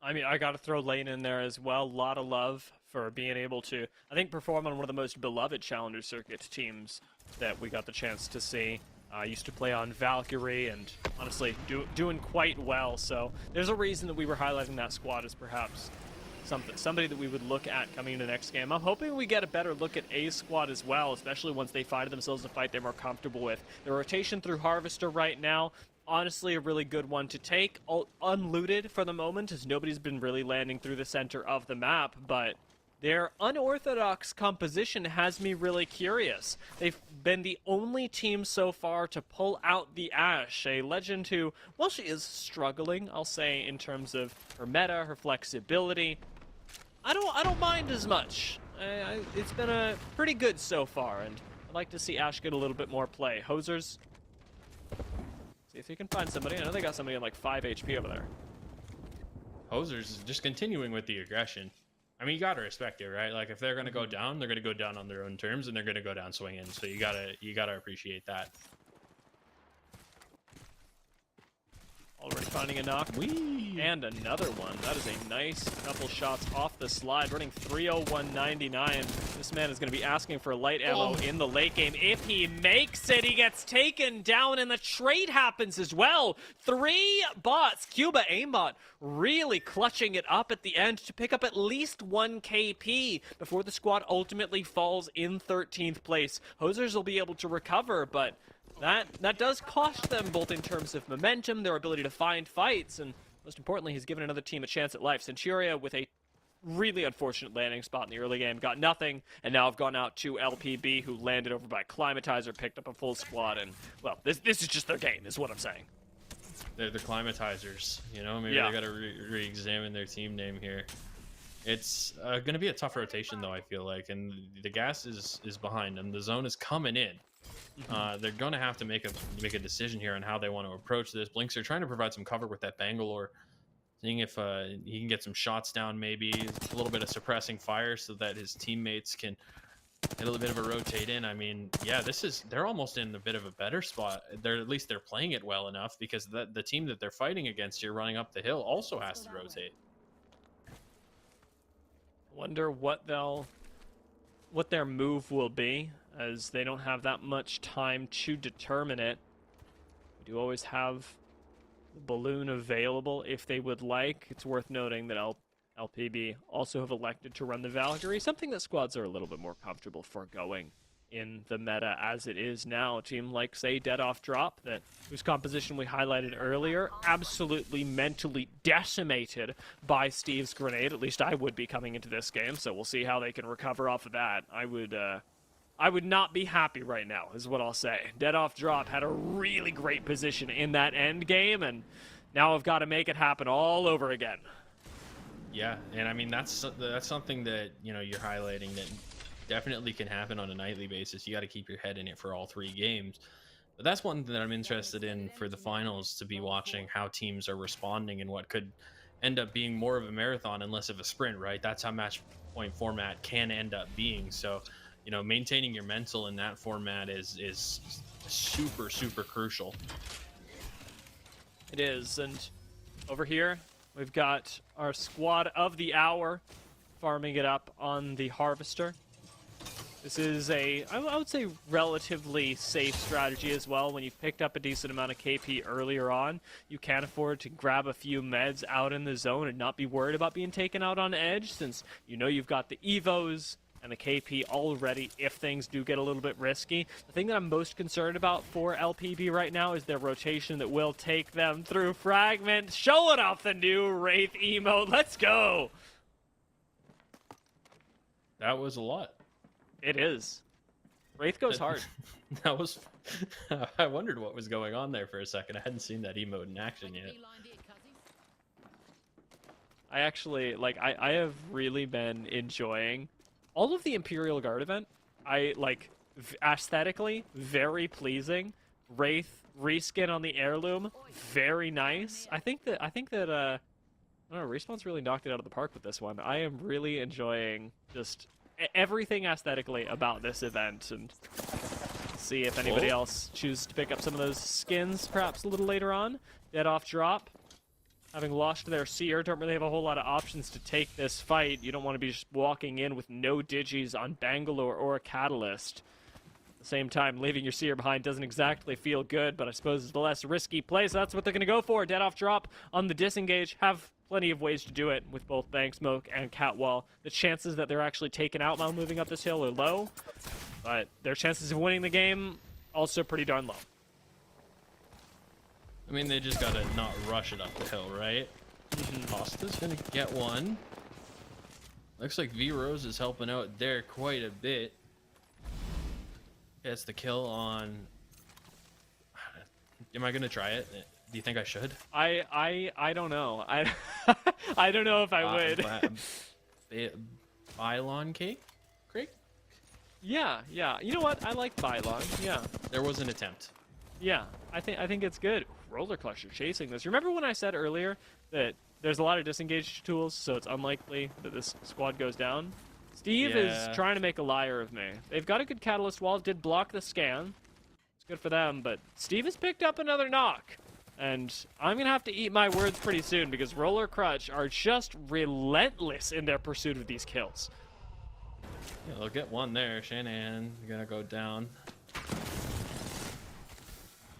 Speaker 1: I mean, I got to throw Lane in there as well. A lot of love for being able to, I think, perform on one of the most beloved Challenger Circuit teams that we got the chance to see. I used to play on Valkyrie and honestly doing quite well. So there's a reason that we were highlighting that squad as perhaps somebody that we would look at coming into the next game. I'm hoping we get a better look at A's squad as well, especially once they find themselves a fight they're more comfortable with. The rotation through Harvester right now, honestly a really good one to take. Unlooted for the moment, as nobody's been really landing through the center of the map, but their unorthodox composition has me really curious. They've been the only team so far to pull out the Ashe, a legend who, well, she is struggling, I'll say, in terms of her meta, her flexibility. I don't mind as much. It's been a pretty good so far, and I'd like to see Ashe get a little bit more play. Hosers, see if you can find somebody. I know they got somebody on like 5 HP over there.
Speaker 2: Hosers is just continuing with the aggression. I mean, you gotta respect it, right? Like, if they're gonna go down, they're gonna go down on their own terms, and they're gonna go down swinging. So you gotta appreciate that.
Speaker 1: Already finding a knock.
Speaker 2: Whee!
Speaker 1: And another one. That is a nice couple shots off the slide, running 301.99. This man is going to be asking for light ammo in the late game. If he makes it, he gets taken down, and the trade happens as well. 3 bots. Cuba aimbot really clutching it up at the end to pick up at least 1 KP before the squad ultimately falls in 13th place. Hosers will be able to recover, but that does cost them both in terms of momentum, their ability to find fights, and most importantly, he's given another team a chance at life. Centuria, with a really unfortunate landing spot in the early game, got nothing, and now have gone out to LPB, who landed over by Climatizer, picked up a full squad, and, well, this is just their game, is what I'm saying.
Speaker 2: They're the Climatizers, you know? Maybe they gotta re-examine their team name here. It's going to be a tough rotation, though, I feel like, and the gas is behind them. The zone is coming in. They're going to have to make a decision here on how they want to approach this. Blinks are trying to provide some cover with that Bangalore, seeing if he can get some shots down, maybe a little bit of suppressing fire so that his teammates can get a little bit of a rotate in. I mean, yeah, they're almost in a bit of a better spot. At least they're playing it well enough, because the team that they're fighting against here running up the hill also has to rotate.
Speaker 1: Wonder what their move will be, as they don't have that much time to determine it. We do always have the balloon available if they would like. It's worth noting that LPB also have elected to run the Valkyrie, something that squads are a little bit more comfortable foregoing in the meta as it is now. A team like, say, Dead Off Drop, whose composition we highlighted earlier, absolutely mentally decimated by Steve's grenade. At least I would be coming into this game, so we'll see how they can recover off of that. I would not be happy right now, is what I'll say. Dead Off Drop had a really great position in that end game, and now I've got to make it happen all over again.
Speaker 2: Yeah, and I mean, that's something that, you know, you're highlighting that definitely can happen on a nightly basis. You got to keep your head in it for all 3 games. But that's one that I'm interested in for the finals, to be watching how teams are responding and what could end up being more of a marathon and less of a sprint, right? That's how match point format can end up being. So, you know, maintaining your mental in that format is super, super crucial.
Speaker 1: It is, and over here, we've got our squad of the hour farming it up on the Harvester. This is I would say, relatively safe strategy as well. When you've picked up a decent amount of KP earlier on, you can afford to grab a few meds out in the zone and not be worried about being taken out on edge, since you know you've got the Evos and the KP already if things do get a little bit risky. The thing that I'm most concerned about for LPB right now is their rotation that will take them through Fragment. Showing off the new Wraith emote. Let's go!
Speaker 2: That was a lot.
Speaker 1: It is. Wraith goes hard.
Speaker 2: That was... I wondered what was going on there for a second. I hadn't seen that emote in action yet.
Speaker 1: I actually, I have really been enjoying all of the Imperial Guard event. Aesthetically, very pleasing. Wraith reskin on the heirloom, very nice. I think that I don't know, Respawn's really knocked it out of the park with this one. I am really enjoying just everything aesthetically about this event, and see if anybody else chooses to pick up some of those skins perhaps a little later on. Dead Off Drop having lost their seer, don't really have a whole lot of options to take this fight. You don't want to be just walking in with no digis on Bangalore or a Catalyst. At the same time, leaving your seer behind doesn't exactly feel good, but I suppose it's the less risky play, so that's what they're going to go for. Dead off drop on the disengage. Have plenty of ways to do it with both Bank Smoke and Catwall. The chances that they're actually taken out while moving up this hill are low, but their chances of winning the game also pretty darn low.
Speaker 2: I mean, they just gotta not rush it up the hill, right? Costa's gonna get one. Looks like V-Rose is helping out there quite a bit. Gets the kill on... Am I gonna try it? Do you think I should?
Speaker 1: I don't know. I don't know if I would.
Speaker 2: Bylon cake? Creek?
Speaker 1: Yeah. You know what? I like Bylon. Yeah.
Speaker 2: There was an attempt.
Speaker 1: Yeah. I think it's good. Roller Clutcher chasing this. Remember when I said earlier that there's a lot of disengage tools, so it's unlikely that this squad goes down? Steve is trying to make a liar of me. They've got a good Catalyst wall. Did block the scan. It's good for them, but Steve has picked up another knock. And I'm going to have to eat my words pretty soon because Roller Crutch are just relentless in their pursuit of these kills.
Speaker 2: Yeah, they'll get one there. Shanahan gonna go down.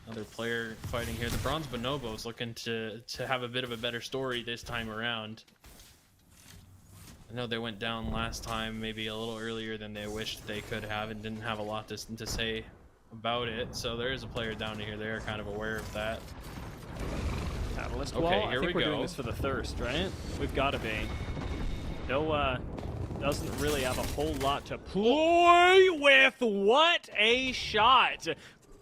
Speaker 2: Another player fighting here. The Bronze Bonobos looking to have a bit of a better story this time around. I know they went down last time maybe a little earlier than they wished they could have and didn't have a lot to say about it. So there is a player down here. They are kind of aware of that.
Speaker 1: Catalyst
Speaker 2: okay,
Speaker 1: wall.
Speaker 2: here
Speaker 1: I think
Speaker 2: we
Speaker 1: we're
Speaker 2: go.
Speaker 1: doing this for the thirst, right? We've got to be. No, doesn't really have a whole lot to play with. What a shot!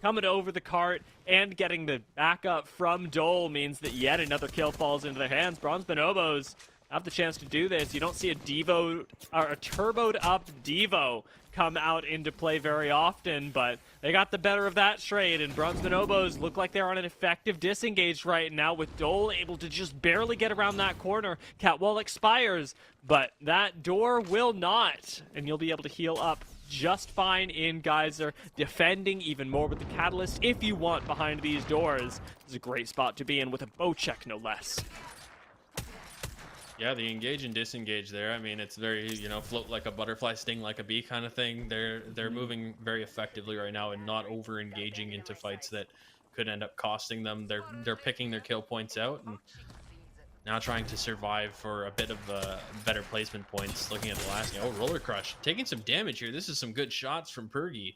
Speaker 1: Coming over the cart and getting the backup from Dole means that yet another kill falls into their hands. Bronze Bonobos have the chance to do this. You don't see a Devo or a turboed up Devo come out into play very often, but they got the better of that trade, and Bronze Bonobos look like they're on an effective disengage right now, with Dole able to just barely get around that corner. Catwall expires, but that door will not, and you'll be able to heal up just fine in Geyser, defending even more with the Catalyst if you want behind these doors. This is a great spot to be in with a bow check, no less.
Speaker 2: Yeah, the engage and disengage there. I mean, it's very, float like a butterfly, sting like a bee kind of thing. They're moving very effectively right now and not over engaging into fights that could end up costing them. They're picking their kill points out and now trying to survive for a bit of better placement points. Looking at the last, Roller Crush taking some damage here. This is some good shots from Pergy.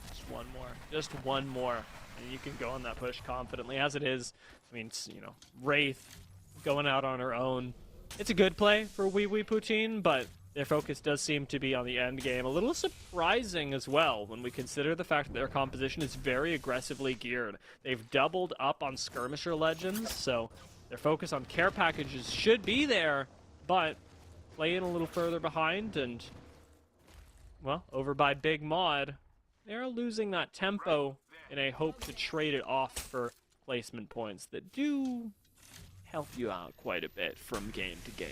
Speaker 1: Just one more, and you can go on that push confidently. As it is, I mean, Wraith going out on her own. It's a good play for Wee Wee Poutine, but their focus does seem to be on the end game. A little surprising as well when we consider the fact that their composition is very aggressively geared. They've doubled up on Skirmisher Legends, so their focus on care packages should be there, but playing a little further behind and, well, over by Big Mod, they're losing that tempo in a hope to trade it off for placement points that do help you out quite a bit from game to game.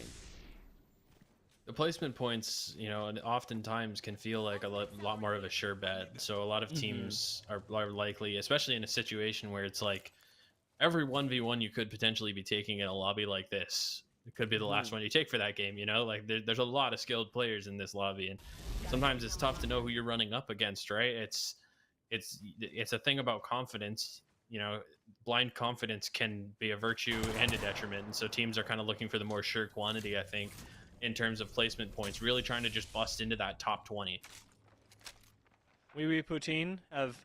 Speaker 2: The placement points, oftentimes can feel like a lot more of a sure bet. So a lot of teams are likely, especially in a situation where it's like every 1v1 you could potentially be taking in a lobby like this. It could be the last one you take for that game, Like there's a lot of skilled players in this lobby, and sometimes it's tough to know who you're running up against, right? It's a thing about confidence. Blind confidence can be a virtue and a detriment, and so teams are kind of looking for the more sure quantity, I think, in terms of placement points, really trying to just bust into that top 20.
Speaker 1: Wee Wee Poutine have,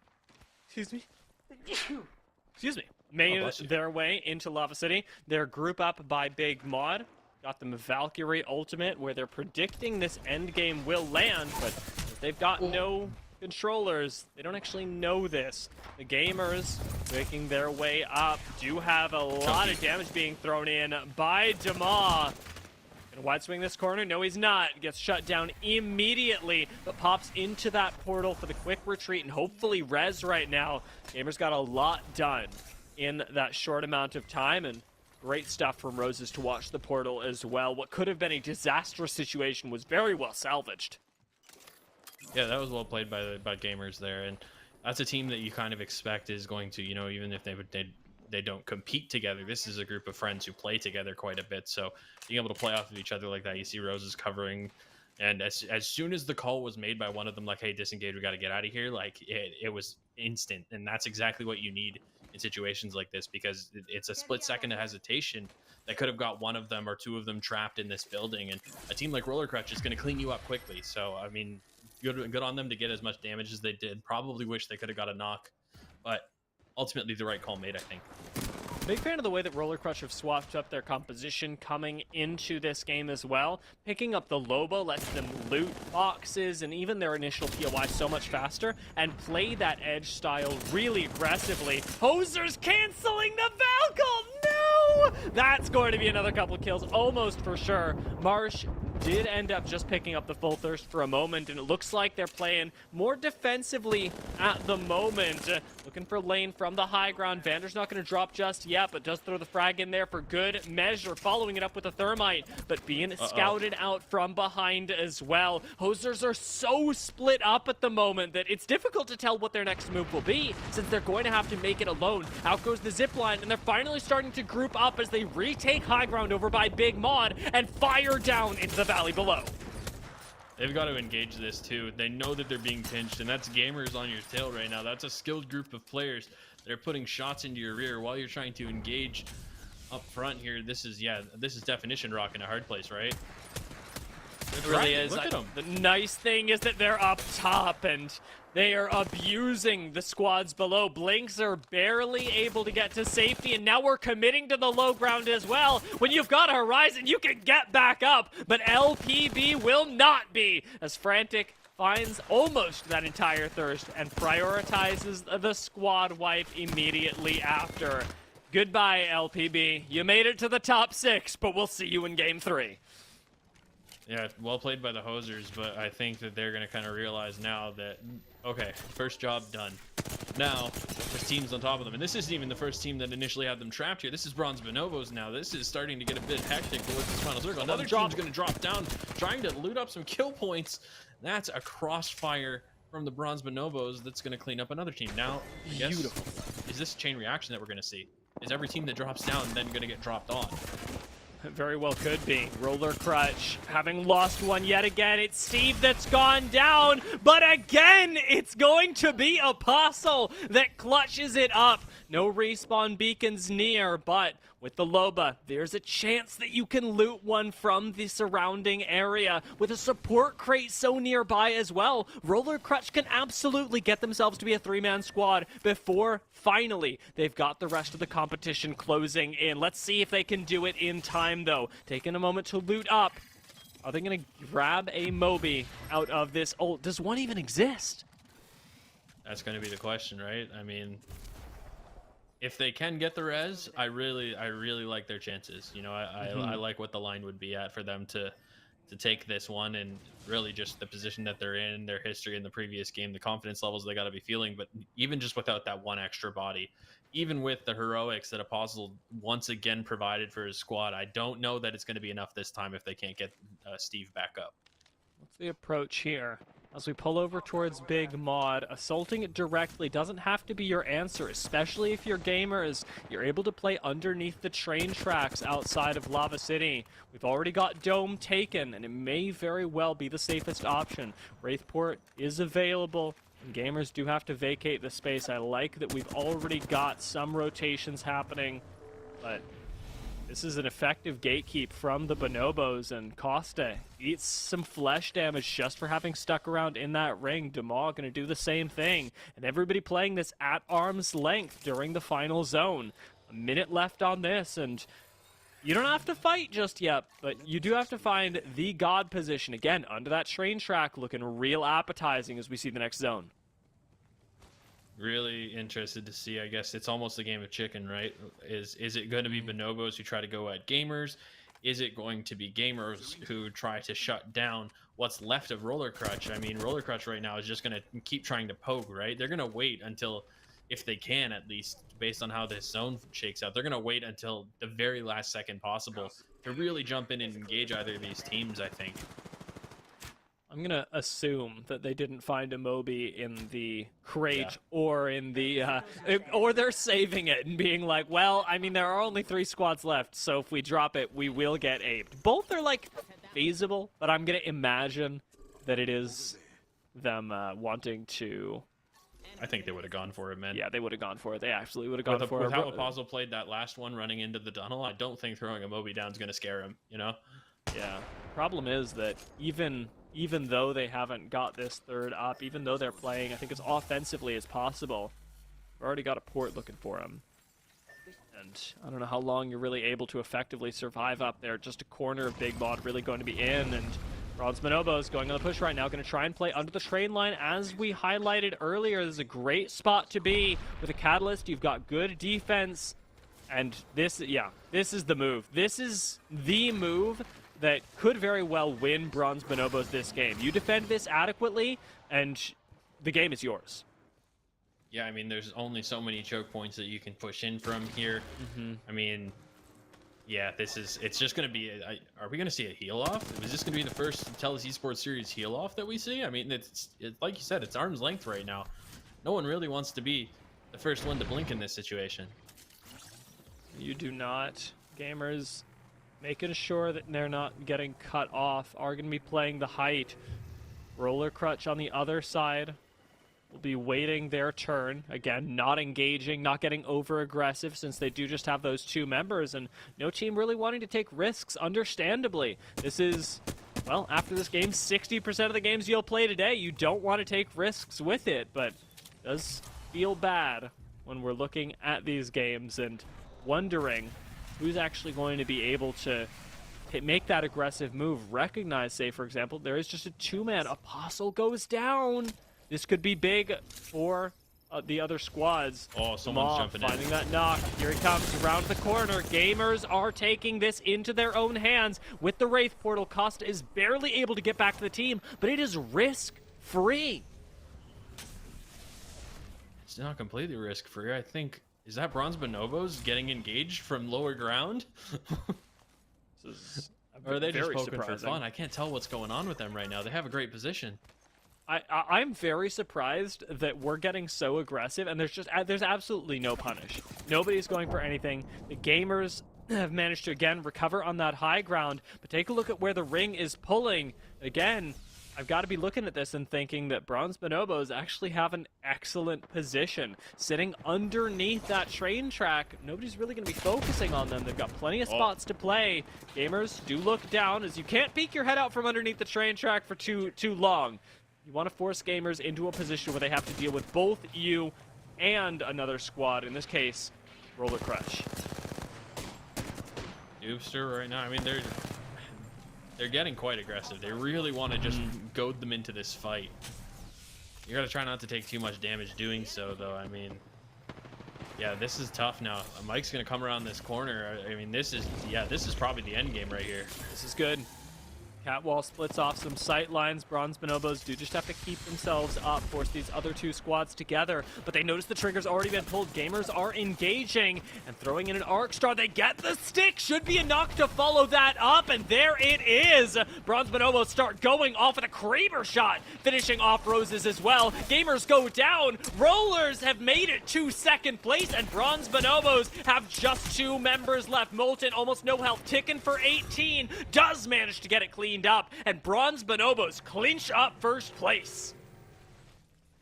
Speaker 1: made their way into Lava City. They're group up by Big Mod. Got them a Valkyrie ultimate where they're predicting this end game will land, but they've got no controllers. They don't actually know this. The gamers making their way up do have a lot of damage being thrown in by Dama. Gonna wide swing this corner? No, he's not. Gets shut down immediately, but pops into that portal for the quick retreat and hopefully res right now. Gamers got a lot done in that short amount of time, and great stuff from Roses to watch the portal as well. What could have been a disastrous situation was very well salvaged.
Speaker 2: Yeah, that was well played by gamers there, and that's a team that you kind of expect is going to, even if they they don't compete together. This is a group of friends who play together quite a bit. So being able to play off of each other like that, you see Roses covering. And as soon as the call was made by one of them, like, hey, disengage, we got to get out of here, like it was instant. And that's exactly what you need in situations like this, because it's a split second of hesitation that could have got one of them or two of them trapped in this building. And a team like Roller Crutch is going to clean you up quickly. So, I mean, good on them to get as much damage as they did. Probably wish they could have got a knock, but ultimately the right call made, I think.
Speaker 1: Big fan of the way that Roller Crush have swapped up their composition coming into this game as well. Picking up the Loba lets them loot boxes and even their initial POI so much faster and play that edge style really aggressively. Hosers canceling the Valkyrie! No! That's going to be another couple of kills, almost for sure. Marsh did end up just picking up the full thirst for a moment, and it looks like they're playing more defensively at the moment. Looking for lane from the high ground. Vander's not going to drop just yet, but does throw the frag in there for good measure, following it up with a thermite, but being scouted out from behind as well. Hosers are so split up at the moment that it's difficult to tell what their next move will be, since they're going to have to make it alone. Out goes the zip line, and they're finally starting to group up as they retake high ground over by Big Mod and fire down into the valley below.
Speaker 2: They've got to engage this too. They know that they're being pinched, and that's gamers on your tail right now. That's a skilled group of players that are putting shots into your rear while you're trying to engage up front here. This is definition rock in a hard place, right?
Speaker 1: It really is.
Speaker 2: Look at them.
Speaker 1: The nice thing is that they're up top and they are abusing the squads below. Blinks are barely able to get to safety, and now we're committing to the low ground as well. When you've got a Horizon, you can get back up, but LPB will not be, as Frantic finds almost that entire thirst and prioritizes the squad wipe immediately after. Goodbye, LPB. You made it to the top 6, but we'll see you in Game 3.
Speaker 2: Yeah, well played by the Hosers, but I think that they're going to kind of realize now that, okay, first job done. Now, there's teams on top of them, and this isn't even the first team that initially had them trapped here. This is Bronze Bonobos now. This is starting to get a bit hectic towards this final circle. Another team's going to drop down, trying to loot up some kill points. That's a crossfire from the Bronze Bonobos that's going to clean up another team. Now, I guess, is this chain reaction that we're going to see? Is every team that drops down then going to get dropped on?
Speaker 1: Very well could be. Roller Crutch having lost one yet again. It's Steve that's gone down, but again, it's going to be Apostle that clutches it up. No respawn beacons near, but with the Loba, there's a chance that you can loot one from the surrounding area. With a support crate so nearby as well, Roller Crutch can absolutely get themselves to be a 3-man squad before finally they've got the rest of the competition closing in. Let's see if they can do it in time, though. Taking a moment to loot up. Are they going to grab a Moby out of this ult? Does one even exist?
Speaker 2: That's going to be the question, right? I mean, if they can get the res, I really like their chances. You know, I like what the line would be at for them to take this one, and really just the position that they're in, their history in the previous game, the confidence levels they got to be feeling. But even just without that one extra body, even with the heroics that Apostle once again provided for his squad, I don't know that it's going to be enough this time if they can't get Steve back up.
Speaker 1: What's the approach here? As we pull over towards Big Mod, assaulting it directly doesn't have to be your answer, especially if you're gamers. You're able to play underneath the train tracks outside of Lava City. We've already got Dome taken, and it may very well be the safest option. Wraithport is available, and gamers do have to vacate the space. I like that we've already got some rotations happening, but this is an effective gatekeep from the Bonobos, and Costa eats some flesh damage just for having stuck around in that ring. Demar going to do the same thing, and everybody playing this at arm's length during the final zone. A minute left on this, and you don't have to fight just yet, but you do have to find the God position. Again, under that train track, looking real appetizing as we see the next zone.
Speaker 2: Really interested to see. I guess it's almost a game of chicken, right? Is it going to be Bonobos who try to go at gamers? Is it going to be gamers who try to shut down what's left of Roller Crutch? I mean, Roller Crutch right now is just going to keep trying to poke, right? They're going to wait until, if they can at least, based on how this zone shakes out, they're going to wait until the very last second possible to really jump in and engage either of these teams, I think.
Speaker 1: I'm gonna assume that they didn't find a Moby in the crate or in the or they're saving it and being like, well, I mean, there are only 3 squads left, so if we drop it, we will get aped. Both are like feasible, but I'm gonna imagine that it is them wanting to.
Speaker 2: I think they would have gone for it, man.
Speaker 1: Yeah, they would have gone for it. They absolutely would have gone for it.
Speaker 2: With how Apostle played that last one running into the tunnel, I don't think throwing a Moby down is going to scare him, you know?
Speaker 1: Yeah. Problem is that even though they haven't got this 3rd up, even though they're playing, I think as offensively as possible, we've already got a port looking for him. And I don't know how long you're really able to effectively survive up there. Just a corner of Big Mod really going to be in, and Bronze Bonobo is going on the push right now, going to try and play under the train line. As we highlighted earlier, this is a great spot to be. With a Catalyst, you've got good defense, and this is the move. This is the move that could very well win Bronze Bonobos this game. You defend this adequately, and the game is yours.
Speaker 2: Yeah, I mean, there's only so many choke points that you can push in from here. I mean, yeah, it's just going to be, are we going to see a heal off? Is this going to be the first TELUS Esports Series heal off that we see? I mean, it's like you said, it's arm's length right now. No one really wants to be the first one to blink in this situation.
Speaker 1: You do not. Gamers making sure that they're not getting cut off are going to be playing the height. Roller Crutch on the other side will be waiting their turn. Again, not engaging, not getting over-aggressive since they do just have those 2 members, and no team really wanting to take risks, understandably. This is, well, after this game, 60% of the games you'll play today, you don't want to take risks with it, but it does feel bad when we're looking at these games and wondering who's actually going to be able to make that aggressive move. Recognize, say, for example, there is just a 2-man. Apostle goes down. This could be big for the other squads.
Speaker 2: Oh, someone's jumping in.
Speaker 1: Finding that knock. Here he comes around the corner. Gamers are taking this into their own hands. With the Wraith portal, Costa is barely able to get back to the team, but it is risk-free.
Speaker 2: It's not completely risk-free. I think, is that Bronze Bonobos getting engaged from lower ground? Or are they just poking for fun? I can't tell what's going on with them right now. They have a great position.
Speaker 1: I'm very surprised that we're getting so aggressive, and there's absolutely no punish. Nobody's going for anything. The gamers have managed to, again, recover on that high ground, but take a look at where the ring is pulling. Again, I've got to be looking at this and thinking that Bronze Bonobos actually have an excellent position. Sitting underneath that train track, nobody's really going to be focusing on them. They've got plenty of spots to play. Gamers, do look down, as you can't peek your head out from underneath the train track for too long. You want to force gamers into a position where they have to deal with both you and another squad, in this case, Roller Crush.
Speaker 2: Doobster right now, I mean, they're getting quite aggressive. They really want to just goad them into this fight. You got to try not to take too much damage doing so, though. I mean, yeah, this is tough now. Mike's going to come around this corner. I mean, this is probably the end game right here.
Speaker 1: This is good. Catwall splits off some sight lines. Bronze Bonobos do just have to keep themselves up, force these other 2 squads together. But they notice the trigger's already been pulled. Gamers are engaging and throwing in an Arc Star. They get the stick. Should be enough to follow that up. And there it is. Bronze Bonobos start going off with a Kraber shot, finishing off Roses as well. Gamers go down. Rollers have made it to 2nd place. And Bronze Bonobos have just 2 members left. Molten, almost no health. Ticking for 18. Does manage to get it cleaned up, and Bronze Bonobos clinch up 1st place.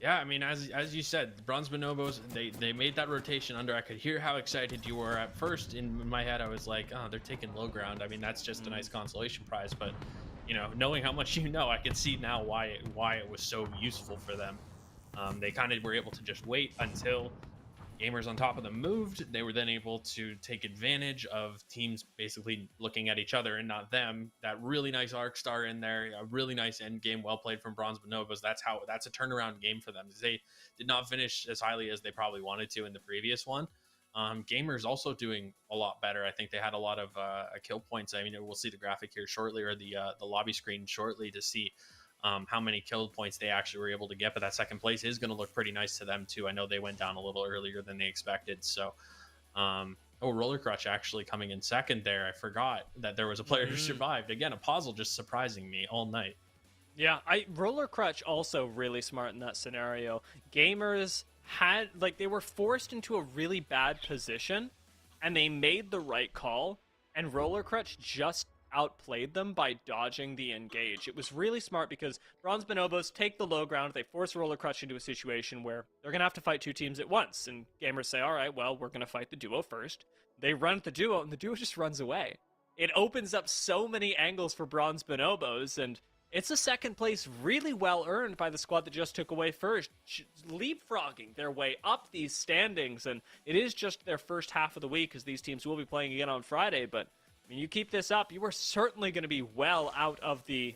Speaker 2: Yeah, I mean, as you said, the Bronze Bonobos, they made that rotation under. I could hear how excited you were at first. In my head, I was like, oh, they're taking low ground. I mean, that's just a nice consolation prize. But, you know, knowing how much you know, I can see now why it was so useful for them. They kind of were able to just wait until gamers on top of them moved. They were then able to take advantage of teams basically looking at each other and not them. That really nice Arc Star in there, a really nice end game, well played from Bronze Bonobos. That's a turnaround game for them. They did not finish as highly as they probably wanted to in the previous one. Gamers also doing a lot better. I think they had a lot of kill points. I mean, we'll see the graphic here shortly, or the lobby screen shortly, to see how many kill points they actually were able to get. But that 2nd place is going to look pretty nice to them too. I know they went down a little earlier than they expected. So Roller Crutch actually coming in 2nd there. I forgot that there was a player who survived. Again, a puzzle just surprising me all night.
Speaker 1: Yeah, Roller Crutch also really smart in that scenario. Gamers had they were forced into a really bad position and they made the right call, and Roller Crutch just outplayed them by dodging the engage. It was really smart because Bronze Bonobos take the low ground, they force Roller Crutch into a situation where they're going to have to fight two teams at once, and gamers say, all right, well, we're going to fight the duo first. They run at the duo, and the duo just runs away. It opens up so many angles for Bronze Bonobos, and it's a second place really well earned by the squad that just took away first, leapfrogging their way up these standings. And it is just their first half of the week, because these teams will be playing again on Friday. But I mean, you keep this up, you are certainly going to be well out of the,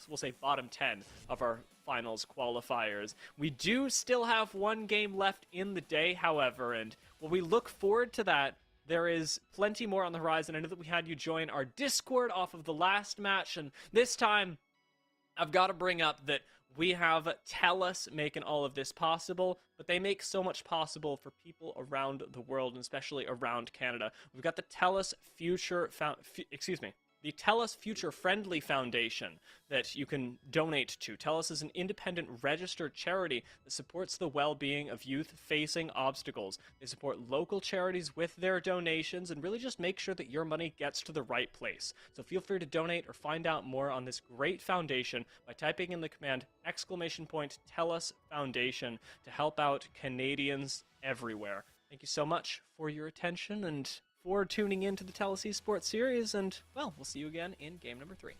Speaker 1: we'll say, bottom 10 of our finals qualifiers. We do still have one game left in the day, however, and while we look forward to that, there is plenty more on the horizon. I know that we had you join our Discord off of the last match, and this time I've got to bring up that we have TELUS making all of this possible, but they make so much possible for people around the world, and especially around Canada. We've got the TELUS the TELUS Future Friendly Foundation that you can donate to. TELUS is an independent registered charity that supports the well-being of youth facing obstacles. They support local charities with their donations and really just make sure that your money gets to the right place. So feel free to donate or find out more on this great foundation by typing in the command !TELUS Foundation to help out Canadians everywhere. Thank you so much for your attention and for tuning in to the TELUS Esports Series, and, well, we'll see you again in game number 3.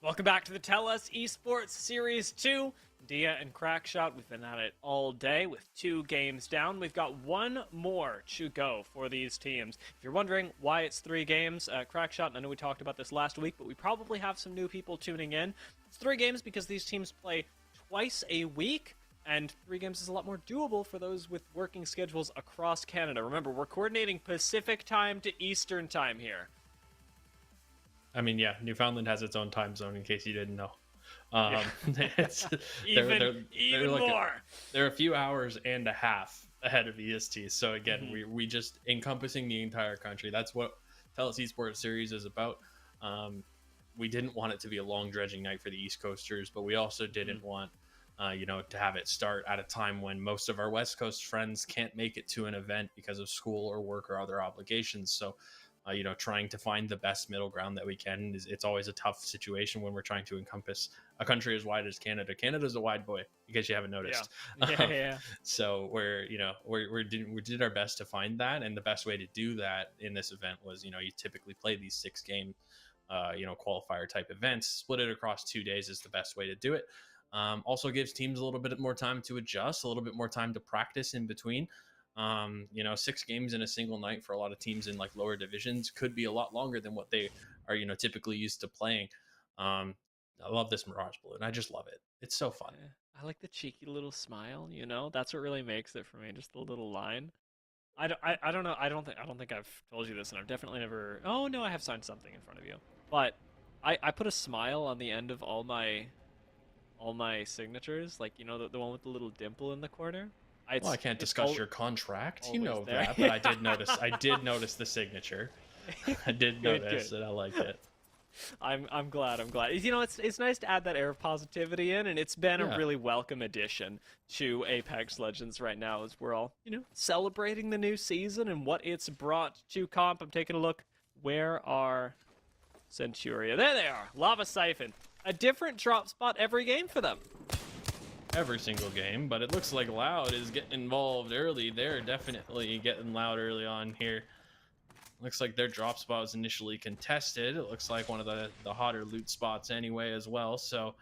Speaker 1: Welcome back to the TELUS Esports Series 2. Dia and Crackshot, we've been at it all day with 2 games down. We've got 1 more to go for these teams. If you're wondering why it's 3 games, Crackshot, I know we talked about this last week, but we probably have some new people tuning in. It's 3 games because these teams play twice a week, and 3 games is a lot more doable for those with working schedules across Canada. Remember, we're coordinating Pacific time to Eastern time here.
Speaker 2: I mean, yeah, Newfoundland has its own time zone, in case you didn't know.
Speaker 1: Even more.
Speaker 2: They're a few hours and a half ahead of EST. So again, we just encompassing the entire country. That's what TELUS Esports Series is about. We didn't want it to be a long dredging night for the East Coasters, but we also didn't want to have it start at a time when most of our West Coast friends can't make it to an event because of school or work or other obligations. So trying to find the best middle ground that we can it's always a tough situation when we're trying to encompass a country as wide as Canada. Canada's a wide boy, in case you haven't noticed.
Speaker 1: Yeah.
Speaker 2: So we did our best to find that, and the best way to do that in this event was you typically play these 6-game qualifier type events. Split it across 2 days is the best way to do it. Also gives teams a little bit more time to adjust, a little bit more time to practice in between. 6 games in a single night for a lot of teams in like lower divisions could be a lot longer than what they are, typically used to playing. I love this Mirage balloon. I just love it. It's so fun.
Speaker 1: Yeah. I like the cheeky little smile, that's what really makes it for me. Just the little line. I don't know. I don't think I've told you this, and I've definitely never. Oh no, I have signed something in front of you. But I put a smile on the end of all my signatures, like the one with the little dimple in the corner.
Speaker 2: Well, I can't discuss your contract. You know
Speaker 1: there.
Speaker 2: that, but I did notice. I did notice the signature. I did notice it. I liked it.
Speaker 1: I'm glad. It's nice to add that air of positivity in, and it's been a really welcome addition to Apex Legends right now as we're all celebrating the new season and what it's brought to comp. I'm taking a look. Where are Centuria? There they are. Lava Siphon. A different drop spot every game for them.
Speaker 2: Every single game, but it looks like Loud is getting involved early. They're definitely getting loud early on here. Looks like their drop spot was initially contested. It looks like one of the hotter loot spots anyway as well. So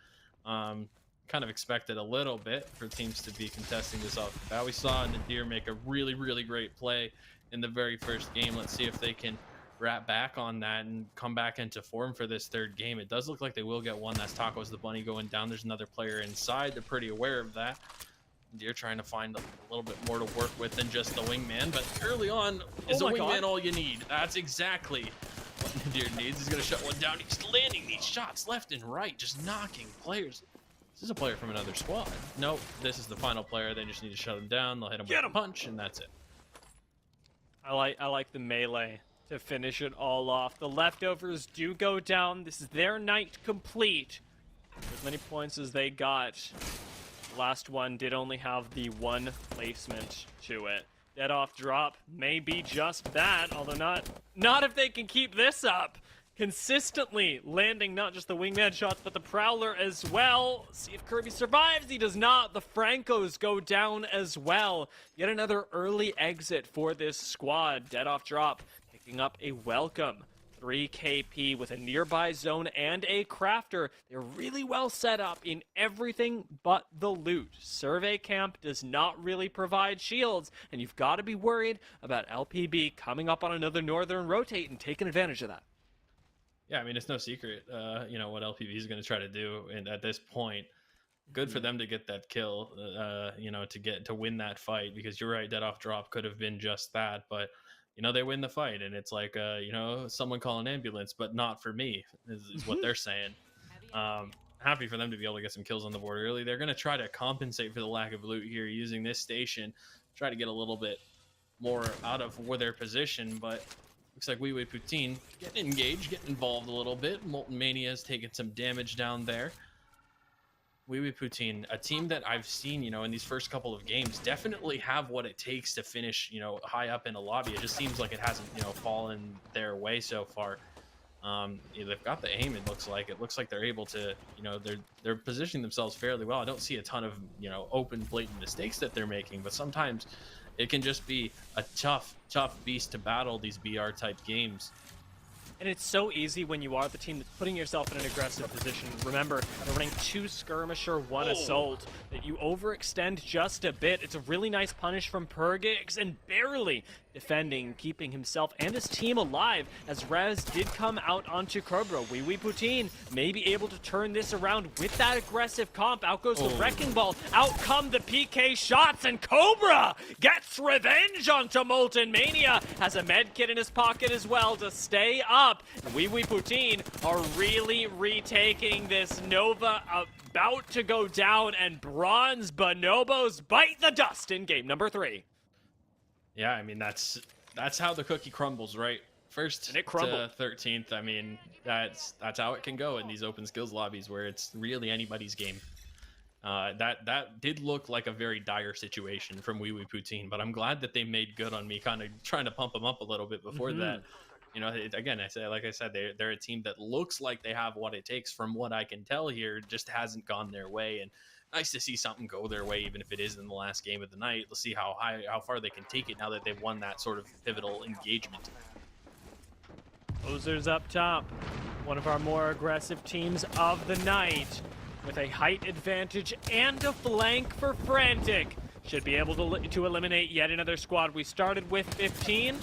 Speaker 2: kind of expected a little bit for teams to be contesting this off the bat. We saw Nadir make a really, really great play in the very first game. Let's see if they can wrap back on that and come back into form for this 3rd game. It does look like they will get one. That's Taco's the bunny going down. There's another player inside. They're pretty aware of that. They're trying to find a little bit more to work with than just the wingman, but early on, is a wingman all you need? That's exactly what Nadir needs. He's going to shut one down. He's landing these shots left and right, just knocking players. This is a player from another squad. Nope, this is the final player. They just need to shut him down. They'll hit him with a punch, and that's it.
Speaker 1: I like the melee to finish it all off. The leftovers do go down. This is their night complete. As many points as they got. The last one did only have the 1 placement to it. Dead off drop may be just that, although not if they can keep this up. Consistently landing not just the wingman shots, but the Prowler as well. See if Kirby survives. He does not. The Francos go down as well. Yet another early exit for this squad. Dead off drop, picking up a welcome 3 KP with a nearby zone and a crafter. They're really well set up in everything but the loot. Survey camp does not really provide shields, and you've got to be worried about LPB coming up on another northern rotate and taking advantage of that.
Speaker 2: Yeah, I mean, it's no secret, what LPB is going to try to do. And at this point, good for them to get that kill, to win that fight, because you're right, dead off drop could have been just that. But, they win the fight, and it's like, someone call an ambulance, but not for me, is what they're saying. Happy for them to be able to get some kills on the board early. They're going to try to compensate for the lack of loot here using this station, try to get a little bit more out of their position, but looks like Wee Poutine getting engaged, getting involved a little bit. Molten Mania has taken some damage down there. Wee Poutine, a team that I've seen, in these first couple of games, definitely have what it takes to finish, high up in a lobby. It just seems like it hasn't, fallen their way so far. They've got the aim. It looks like they're able to, they're positioning themselves fairly well. I don't see a ton of, open, blatant mistakes that they're making, but sometimes it can just be a tough beast to battle these BR type games.
Speaker 1: And it's so easy when you are the team that's putting yourself in an aggressive position. Remember, they're running 2 skirmisher, 1 assault, that you overextend just a bit. It's a really nice punish from Pergix, and barely defending, keeping himself and his team alive, as Rez did come out onto Cobra. Wee Wee Poutine may be able to turn this around with that aggressive comp. Out goes the Wrecking Ball, out come the PK shots, and Cobra gets revenge onto Molten Mania. Has a med kit in his pocket as well to stay up. And Wee Wee Poutine are really retaking this. Nova about to go down, and Bronze Bonobos bite the dust in game number 3.
Speaker 2: Yeah, I mean, that's how the cookie crumbles, right? First
Speaker 1: And it crumbled.
Speaker 2: to 13th. I mean, that's how it can go in these open skills lobbies where it's really anybody's game. That did look like a very dire situation from Wee Wee Poutine, but I'm glad that they made good on me, kind of trying to pump them up a little bit before that. You know, again, like I said, they're a team that looks like they have what it takes. From what I can tell here, just hasn't gone their way, and nice to see something go their way, even if it is in the last game of the night. Let's see how far they can take it now that they've won that sort of pivotal engagement.
Speaker 1: Posers up top, one of our more aggressive teams of the night, with a height advantage and a flank for Frantic. Should be able to eliminate yet another squad. We started with 15.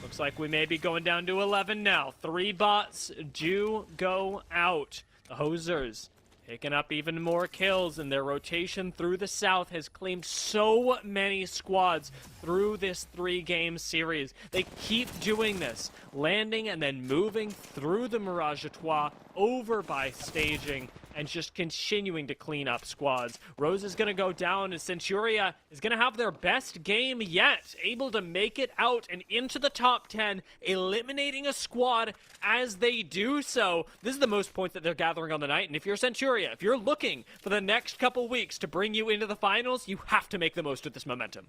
Speaker 1: Looks like we may be going down to 11 now. 3 bots do go out. The Hosers picking up even more kills, and their rotation through the south has claimed so many squads through this 3-game series. They keep doing this, landing and then moving through the Mirage Etoile, over by staging, and just continuing to clean up squads. Rose is going to go down, and Centuria is going to have their best game yet, able to make it out and into the top 10, eliminating a squad as they do so. This is the most points that they're gathering on the night, and if you're Centuria, if you're looking for the next couple weeks to bring you into the finals, you have to make the most of this momentum.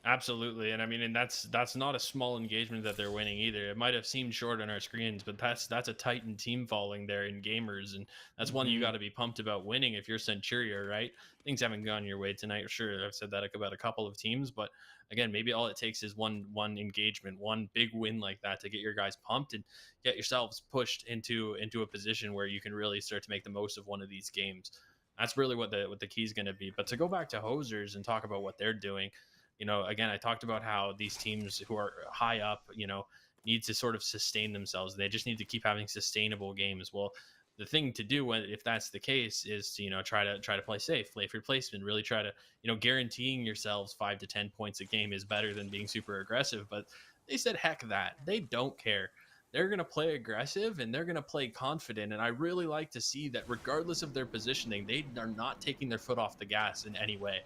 Speaker 2: Absolutely, and I mean, and that's not a small engagement that they're winning either. It might have seemed short on our screens, but that's a Titan team falling there in gamers, and that's one you got to be pumped about winning if you're Centuria, right? Things haven't gone your way tonight. Sure, I've said that about a couple of teams, but again, maybe all it takes is one engagement, one big win like that to get your guys pumped and get yourselves pushed into a position where you can really start to make the most of one of these games. That's really what the key is going to be. But to go back to Hosers and talk about what they're doing. You know, again, I talked about how these teams who are high up, you know, need to sort of sustain themselves. They just need to keep having sustainable games. Well, the thing to do if that's the case is to, you know, try to play safe, play for placement, really try to, you know, guaranteeing yourselves 5 to 10 points a game is better than being super aggressive. But they said, heck that. They don't care. They're going to play aggressive and they're going to play confident. And I really like to see that regardless of their positioning, they are not taking their foot off the gas in any way.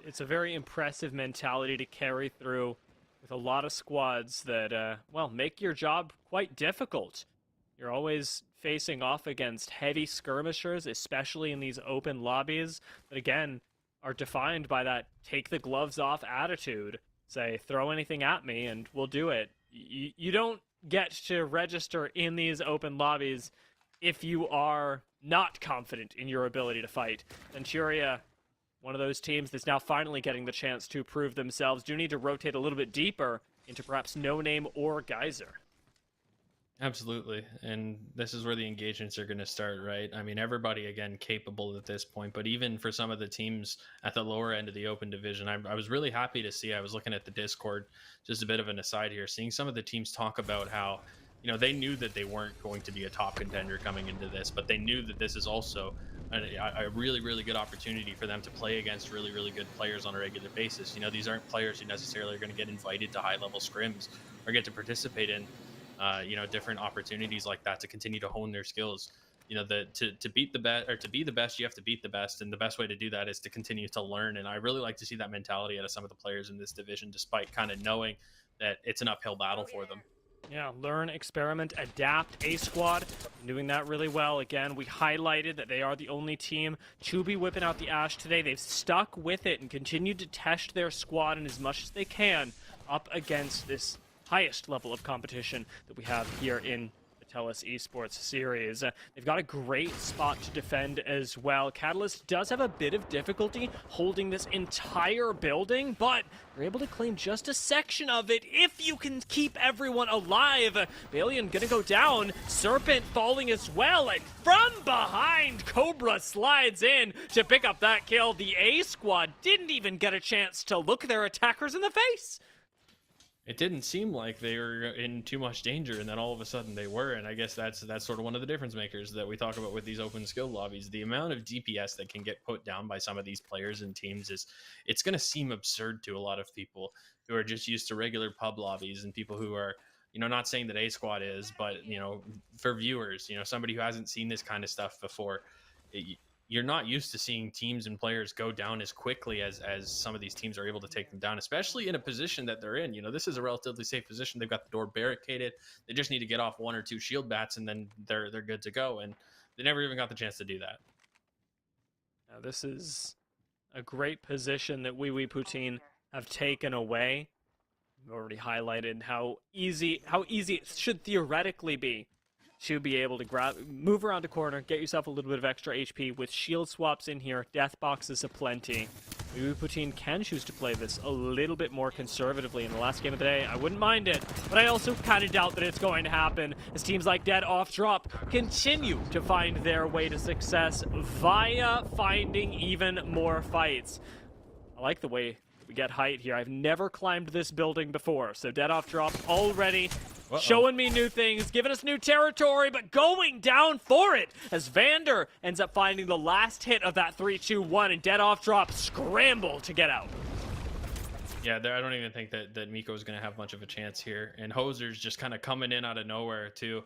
Speaker 1: It's a very impressive mentality to carry through with a lot of squads that, well, make your job quite difficult. You're always facing off against heavy skirmishers, especially in these open lobbies, that, again, are defined by that take the gloves off attitude. Say, throw anything at me and we'll do it. You don't get to register in these open lobbies if you are not confident in your ability to fight. Centuria, one of those teams that's now finally getting the chance to prove themselves, do need to rotate a little bit deeper into perhaps No Name or Geyser.
Speaker 2: Absolutely. And this is where the engagements are going to start, right? I mean, everybody, again, capable at this point, but even for some of the teams at the lower end of the open division, I was really happy to see, I was looking at the Discord, just a bit of an aside here, seeing some of the teams talk about how, you know, they knew that they weren't going to be a top contender coming into this, but they knew that this is also a really, really good opportunity for them to play against really, really good players on a regular basis. You know, these aren't players who necessarily are going to get invited to high-level scrims or get to participate in, you know, different opportunities like that to continue to hone their skills. You know, to beat the best, or to be the best, you have to beat the best, and the best way to do that is to continue to learn. And I really like to see that mentality out of some of the players in this division, despite kind of knowing that it's an uphill battle for them.
Speaker 1: Yeah, learn, experiment, adapt. A-Squad doing that really well. Again, we highlighted that they are the only team to be whipping out the Ash today. They've stuck with it and continued to test their squad in as much as they can up against this highest level of competition that we have here in the TELUS Esports Series. They've got a great spot to defend as well. Catalyst does have a bit of difficulty holding this entire building, but they're able to claim just a section of it if you can keep everyone alive. Balian gonna go down, Serpent falling as well, and from behind, Cobra slides in to pick up that kill. The A squad didn't even get a chance to look their attackers in the face.
Speaker 2: It didn't seem like they were in too much danger, and then all of a sudden they were. And I guess that's sort of one of the difference makers that we talk about with these open skill lobbies. The amount of DPS that can get put down by some of these players and teams it's going to seem absurd to a lot of people who are just used to regular pub lobbies, and people who are, not saying that A squad is, but for viewers, somebody who hasn't seen this kind of stuff before, you're not used to seeing teams and players go down as quickly as some of these teams are able to take them down, especially in a position that they're in. This is a relatively safe position. They've got the door barricaded. They just need to get off 1 or 2 shield bats, and then they're good to go. And they never even got the chance to do that.
Speaker 1: Now, this is a great position that Wee Poutine have taken away. We've already highlighted how easy it should theoretically be to be able to move around a corner, get yourself a little bit of extra HP with shield swaps in here, death boxes aplenty. Wee Poutine can choose to play this a little bit more conservatively in the last game of the day. I wouldn't mind it, but I also kind of doubt that it's going to happen as teams like Dead Off Drop continue to find their way to success via finding even more fights. I like the way we get height here. I've never climbed this building before, so Dead Off Drop already showing me new things, giving us new territory, but going down for it as Vander ends up finding the last hit of that 3-2-1, and Dead Off Drop scramble to get out.
Speaker 2: Yeah, I don't even think that Miko is going to have much of a chance here, and Hoser's just kind of coming in out of nowhere too.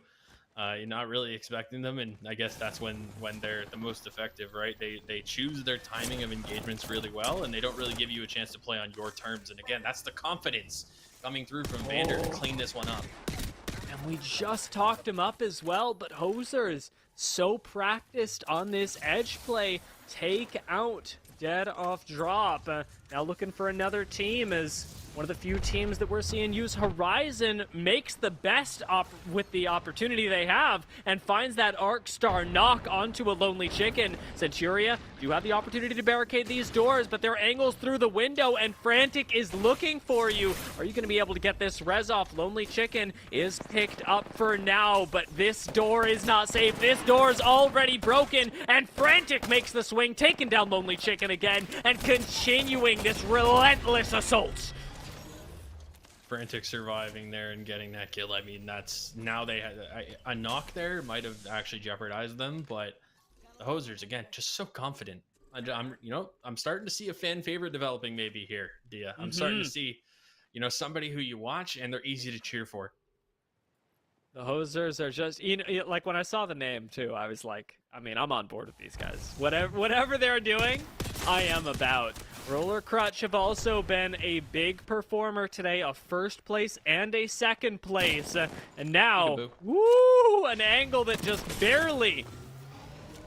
Speaker 2: You're not really expecting them, and I guess that's when they're the most effective, right? They choose their timing of engagements really well, and they don't really give you a chance to play on your terms. And again, that's the confidence coming through from Vander to clean this one up.
Speaker 1: And we just talked him up as well, but Hoser is so practiced on this edge play. Take out Dead Off Drop. Now looking for another team as one of the few teams that we're seeing use Horizon makes the best with the opportunity they have and finds that Arc Star knock onto a Lonely Chicken. Centuria do have the opportunity to barricade these doors, but they're angles through the window, and Frantic is looking for you. Are you going to be able to get this res off? Lonely Chicken is picked up for now, but this door is not safe. This door is already broken, and Frantic makes the swing, taking down Lonely Chicken again, and continuing this relentless assault.
Speaker 2: Frantic surviving there and getting that kill. I mean, that's now they had a knock there might have actually jeopardized them, but the Hosers again just so confident. I'm starting to see a fan favorite developing maybe here, Dia. I'm starting to see, somebody who you watch and they're easy to cheer for.
Speaker 1: The Hosers are just, like when I saw the name too, I was like, I'm on board with these guys. Whatever they're doing, I am about. Roller Crutch have also been a big performer today, a first place and a second place. And now, woo, an angle that just barely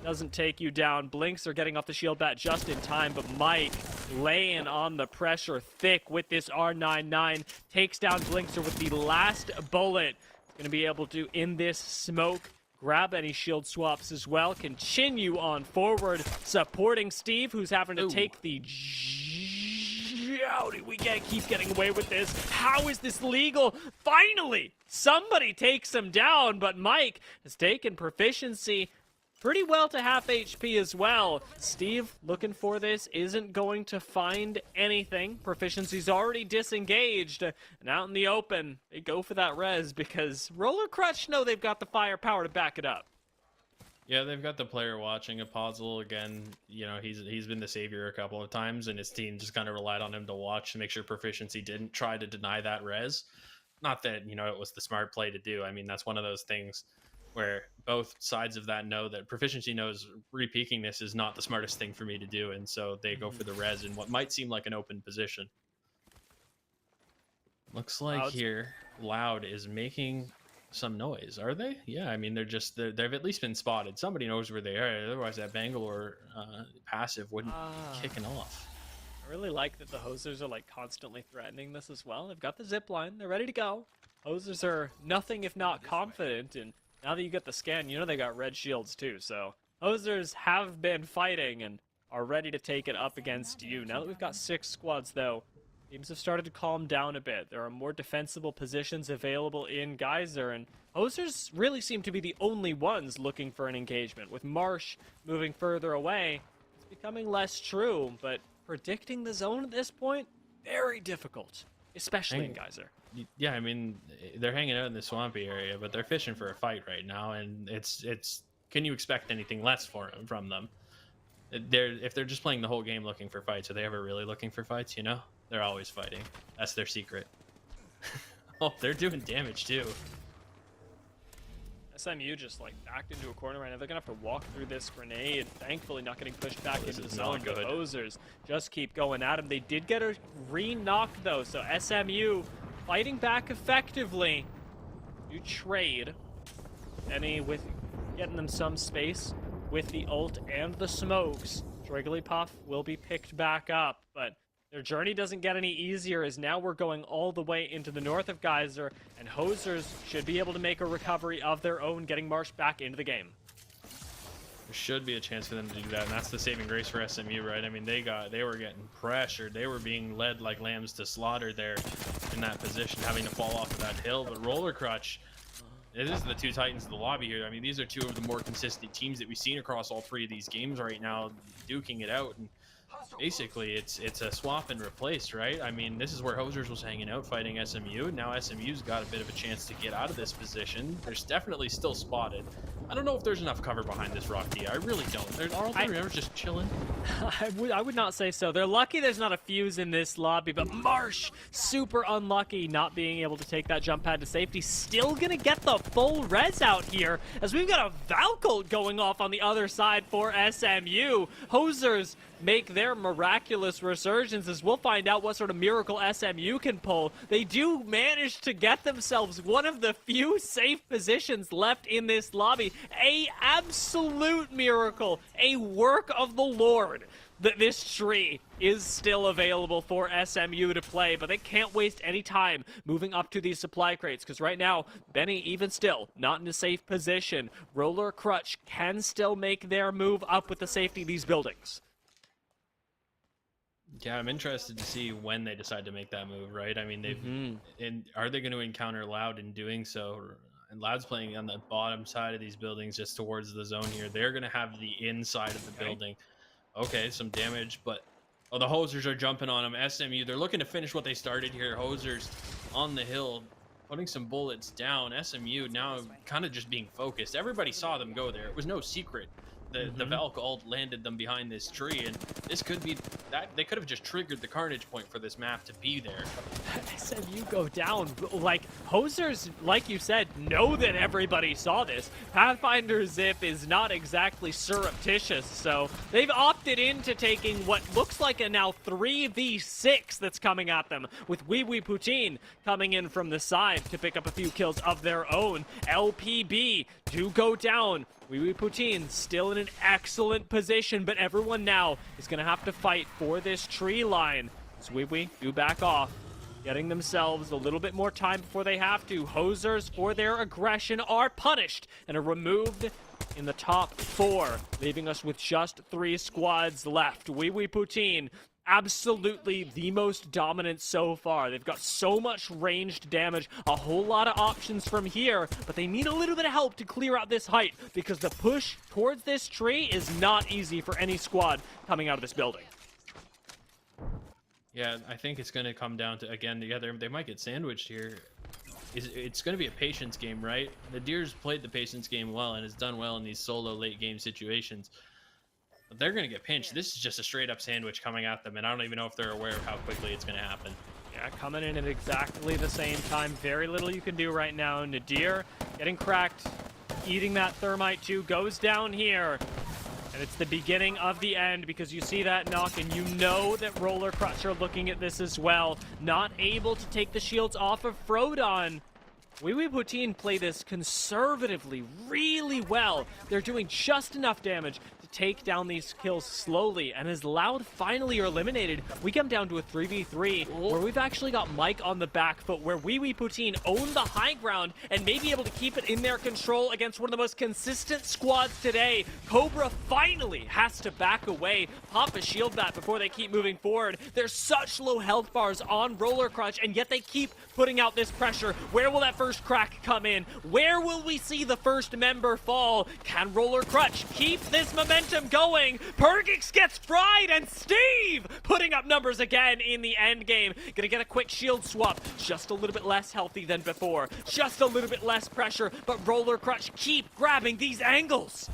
Speaker 1: doesn't take you down. Blinks are getting off the shield bat just in time, but Mike laying on the pressure thick with this R99. Takes down Blinkster with the last bullet. Going to be able to, in this smoke, grab any shield swaps as well. Continue on forward, supporting Steve, who's having to take the... How did we keep getting away with this? How is this legal? Finally, somebody takes him down, but Mike has taken proficiency pretty well to half HP as well. Steve, looking for this, isn't going to find anything. Proficiency's already disengaged. And out in the open, they go for that res because Roller Crutch know they've got the firepower to back it up.
Speaker 2: Yeah, they've got the player watching. A puzzle again. He's been the savior a couple of times, and his team just kind of relied on him to watch to make sure Proficiency didn't try to deny that res. Not that it was the smart play to do. I mean, that's one of those things where both sides of that know that Proficiency knows re-peaking this is not the smartest thing for me to do, and so they go for the res in what might seem like an open position. Looks like here Loud is making some noise. Are they? Yeah, I mean, they've at least been spotted. Somebody knows where they are, otherwise that Bangalore passive wouldn't kicking off.
Speaker 1: I really like that the Hosers are constantly threatening this as well. They've got the zip line, they're ready to go. Hosers are nothing if not confident in now that you get the scan, you know they got red shields too. So Hosers have been fighting and are ready to take it up against you. Now that we've got 6 squads, though, teams have started to calm down a bit. There are more defensible positions available in Geyser, and Hosers really seem to be the only ones looking for an engagement. With Marsh moving further away, it's becoming less true, but predicting the zone at this point, very difficult, especially in Geyser.
Speaker 2: Yeah, I mean, they're hanging out in the swampy area, but they're fishing for a fight right now, and it's. Can you expect anything less from them? If they're just playing the whole game looking for fights, are they ever really looking for fights? You know, they're always fighting. That's their secret. Oh, they're doing damage too.
Speaker 1: SMU just like backed into a corner right now. They're gonna have to walk through this grenade. Thankfully, not getting pushed back into the zone. The Hosers just keep going at him. They did get a re-knock though, so SMU fighting back effectively. You trade Benny with getting them some space with the ult and the smokes. Jigglypuff will be picked back up, but their journey doesn't get any easier as now we're going all the way into the north of Geyser, and Hosers should be able to make a recovery of their own, getting Marsh back into the game.
Speaker 2: There should be a chance for them to do that, and that's the saving grace for SMU, right? I mean, they were getting pressured. They were being led like lambs to slaughter there in that position, having to fall off of that hill. But Roller Crutch, it is the two titans of the lobby here. I mean, these are two of the more consistent teams that we've seen across all 3 of these games right now, duking it out. And basically, it's a swap and replace, right? I mean, this is where Hosers was hanging out fighting SMU. Now SMU's got a bit of a chance to get out of this position. There's definitely still spotted. I don't know if there's enough cover behind this rock D. I really don't. Aren't they ever just chilling?
Speaker 1: I would not say so. They're lucky there's not a fuse in this lobby, but Marsh, super unlucky not being able to take that jump pad to safety. Still gonna get the full res out here, as we've got a Valcolt going off on the other side for SMU. Hosers make their miraculous resurgence, as we'll find out what sort of miracle SMU can pull. They do manage to get themselves one of the few safe positions left in this lobby. A absolute miracle, a work of the Lord, that this tree is still available for SMU to play, but they can't waste any time moving up to these supply crates, because right now, Benny, even still, not in a safe position. Roller Crutch can still make their move up with the safety of these buildings.
Speaker 2: Yeah, I'm interested to see when they decide to make that move, right? I mean, and are they going to encounter Loud in doing so? And Loud's playing on the bottom side of these buildings, just towards the zone here. They're going to have the inside of the building. Okay, some damage, but the Hosers are jumping on them. SMU, they're looking to finish what they started here. Hosers on the hill, putting some bullets down. SMU now kind of just being focused. Everybody saw them go there. It was no secret. The Valk ult landed them behind this tree, and this could be that they could have just triggered the carnage point for this map to be there.
Speaker 1: SMU go down. Like, Hosers, like you said, know that everybody saw this. Pathfinder Zip is not exactly surreptitious, so they've opted into taking what looks like a now 3v6 that's coming at them, with Wee Wee Poutine coming in from the side to pick up a few kills of their own. LPB do go down. Wee Wee Poutine still in an excellent position, but everyone now is going to have to fight for this tree line. As Wee Wee do back off, getting themselves a little bit more time before they have to. Hosers, for their aggression, are punished and are removed in the top 4, leaving us with just 3 squads left. Wee Wee Poutine, absolutely the most dominant so far. They've got so much ranged damage, a whole lot of options from here, but they need a little bit of help to clear out this height, because the push towards this tree is not easy for any squad coming out of this building.
Speaker 2: Yeah, I think it's going to come down to, again, they might get sandwiched here. It's going to be a patience game, right? The Deers played the patience game well and has done well in these solo late game situations. But they're going to get pinched. This is just a straight up sandwich coming at them, and I don't even know if they're aware of how quickly it's going to happen.
Speaker 1: Yeah, coming in at exactly the same time. Very little you can do right now. Nadir getting cracked, eating that thermite too, goes down here. And it's the beginning of the end, because you see that knock and you know that Roller Crutch are looking at this as well. Not able to take the shields off of Frodon. Wee Wee Poutine play this conservatively really well. They're doing just enough damage to take down these kills slowly, and as Loud finally are eliminated, we come down to a 3v3 where we've actually got Mike on the back foot, where Wee Wee Poutine own the high ground and may be able to keep it in their control against one of the most consistent squads today. Cobra finally has to back away, pop a shield bat before they keep moving forward. There's such low health bars on Roller Crutch, and yet they keep putting out this pressure. Where will that first crack come in? Where will we see the first member fall? Can Roller Crutch keep this momentum going? Pergix gets fried, and Steve putting up numbers again in the end game. Gonna get a quick shield swap, just a little bit less healthy than before, just a little bit less pressure, but Roller Crutch keep grabbing these angles.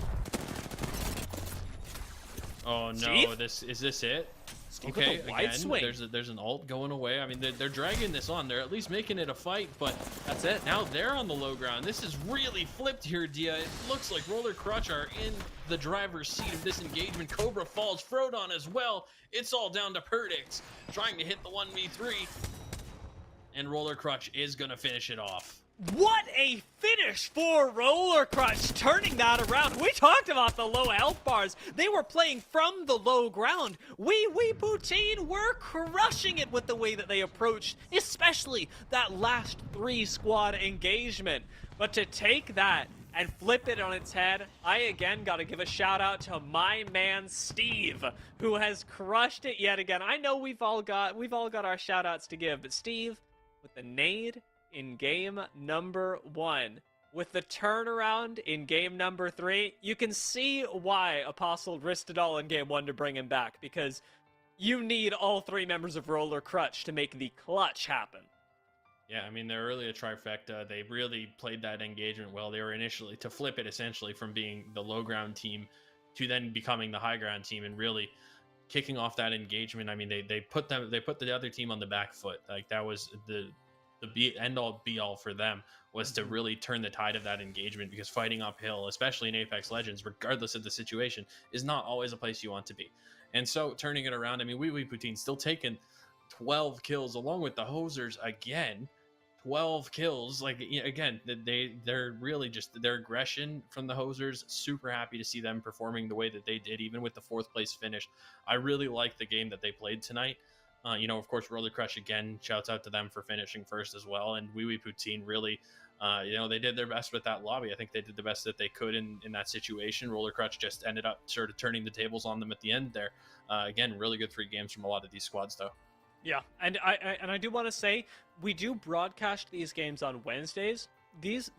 Speaker 2: Oh no,
Speaker 1: Steve?
Speaker 2: is this it?
Speaker 1: Steve with a wide swing.
Speaker 2: There's an ult going away. I mean, they're dragging this on. They're at least making it a fight, but that's it. Now they're on the low ground. This is really flipped here, Dia. It looks like Roller Crutch are in the driver's seat of this engagement. Cobra falls, Frodon as well. It's all down to Perdix trying to hit the 1v3, and Roller Crutch is gonna finish it off.
Speaker 1: What a finish for Roller Crutch, turning that around. We talked about the low health bars. They were playing from the low ground. Wee Wee Poutine were crushing it with the way that they approached, especially that last 3-squad engagement. But to take that and flip it on its head, I again got to give a shout out to my man Steve, who has crushed it yet again. I know we've all got our shout outs to give, but Steve with the nade in game number 1. With the turnaround in game number 3, you can see why Apostle risked it all in game 1 to bring him back, because you need all 3 members of Roller Crutch to make the clutch happen.
Speaker 2: Yeah, I mean, they're really a trifecta. They really played that engagement well. They were initially to flip it essentially from being the low ground team to then becoming the high ground team and really kicking off that engagement. I mean, they put the other team on the back foot. Like, that was the end all be all for them, was to really turn the tide of that engagement, because fighting uphill, especially in Apex Legends, regardless of the situation, is not always a place you want to be. And so turning it around, I mean, Wee Wee Poutine still taking 12 kills along with the Hosers again. 12 kills. Like, again, they're really just their aggression from the Hosers. Super happy to see them performing the way that they did, even with the 4th place finish. I really like the game that they played tonight. Of course, Roller Crush again, shouts out to them for finishing first as well. And Wee Wee Poutine really, they did their best with that lobby. I think they did the best that they could in that situation. Roller Crutch just ended up sort of turning the tables on them at the end there. Again, really good 3 games from a lot of these squads, though.
Speaker 1: Yeah, and I do want to say, we do broadcast these games on Wednesdays. These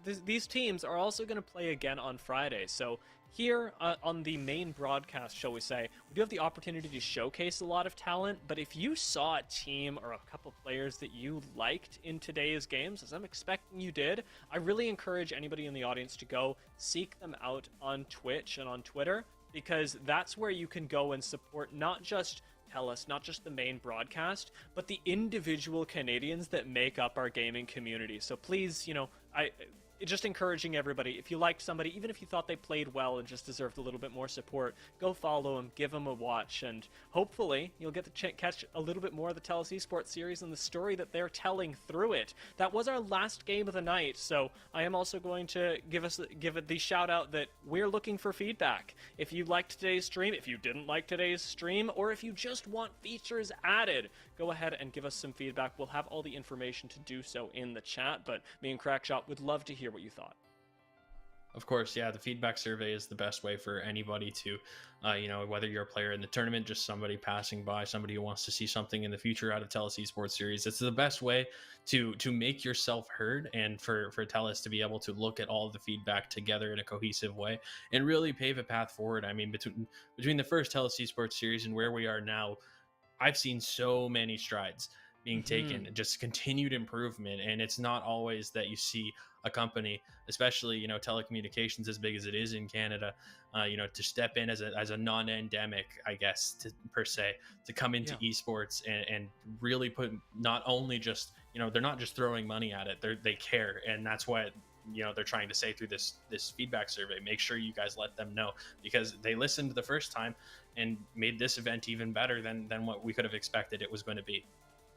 Speaker 1: teams are also going to play again on Friday. So here on the main broadcast, shall we say, we do have the opportunity to showcase a lot of talent, but if you saw a team or a couple players that you liked in today's games, as I'm expecting you did, I really encourage anybody in the audience to go seek them out on Twitch and on Twitter, because that's where you can go and support not just TELUS, not just the main broadcast, but the individual Canadians that make up our gaming community. So please, just encouraging everybody, if you liked somebody, even if you thought they played well and just deserved a little bit more support, go follow them, give them a watch, and hopefully you'll get to catch a little bit more of the TELUS Esports Series and the story that they're telling through it. That was our last game of the night, so I am also going to give it the shout out that we're looking for feedback. If you liked today's stream, if you didn't like today's stream, or if you just want features added, go ahead and give us some feedback. We'll have all the information to do so in the chat, but me and Crackshot would love to hear what you thought.
Speaker 2: Of course, yeah, the feedback survey is the best way for anybody to, whether you're a player in the tournament, just somebody passing by, somebody who wants to see something in the future out of TELUS Esports Series. It's the best way to make yourself heard, and for TELUS to be able to look at all of the feedback together in a cohesive way and really pave a path forward. I mean, between the first TELUS Esports Series and where we are now, I've seen so many strides being taken, just continued improvement. And it's not always that you see a company, especially, telecommunications as big as it is in Canada, to step in as a non-endemic, I guess, per se, to come into esports and really put, not only just, they're not just throwing money at it, they care. And that's what, they're trying to say through this feedback survey. Make sure you guys let them know, because they listened the first time and made this event even better than what we could have expected it was going to be.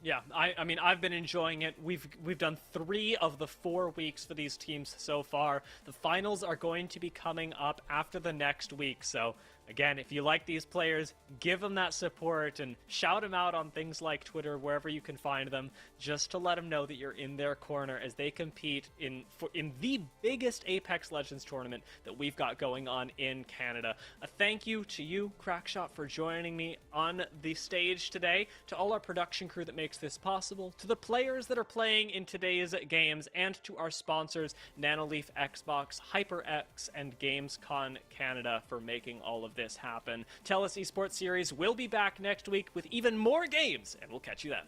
Speaker 1: Yeah, I mean, I've been enjoying it. We've done 3 of the 4 weeks for these teams so far. The finals are going to be coming up after the next week. So, Again, if you like these players, give them that support and shout them out on things like Twitter, wherever you can find them, just to let them know that you're in their corner as they compete in the biggest Apex Legends tournament that we've got going on in Canada. A thank you to you, Crackshot, for joining me on the stage today, to all our production crew that makes this possible, to the players that are playing in today's games, and to our sponsors, Nanoleaf Xbox, HyperX, and GamesCon Canada for making all of this happen. TELUS Esports Series will be back next week with even more games, and we'll catch you then.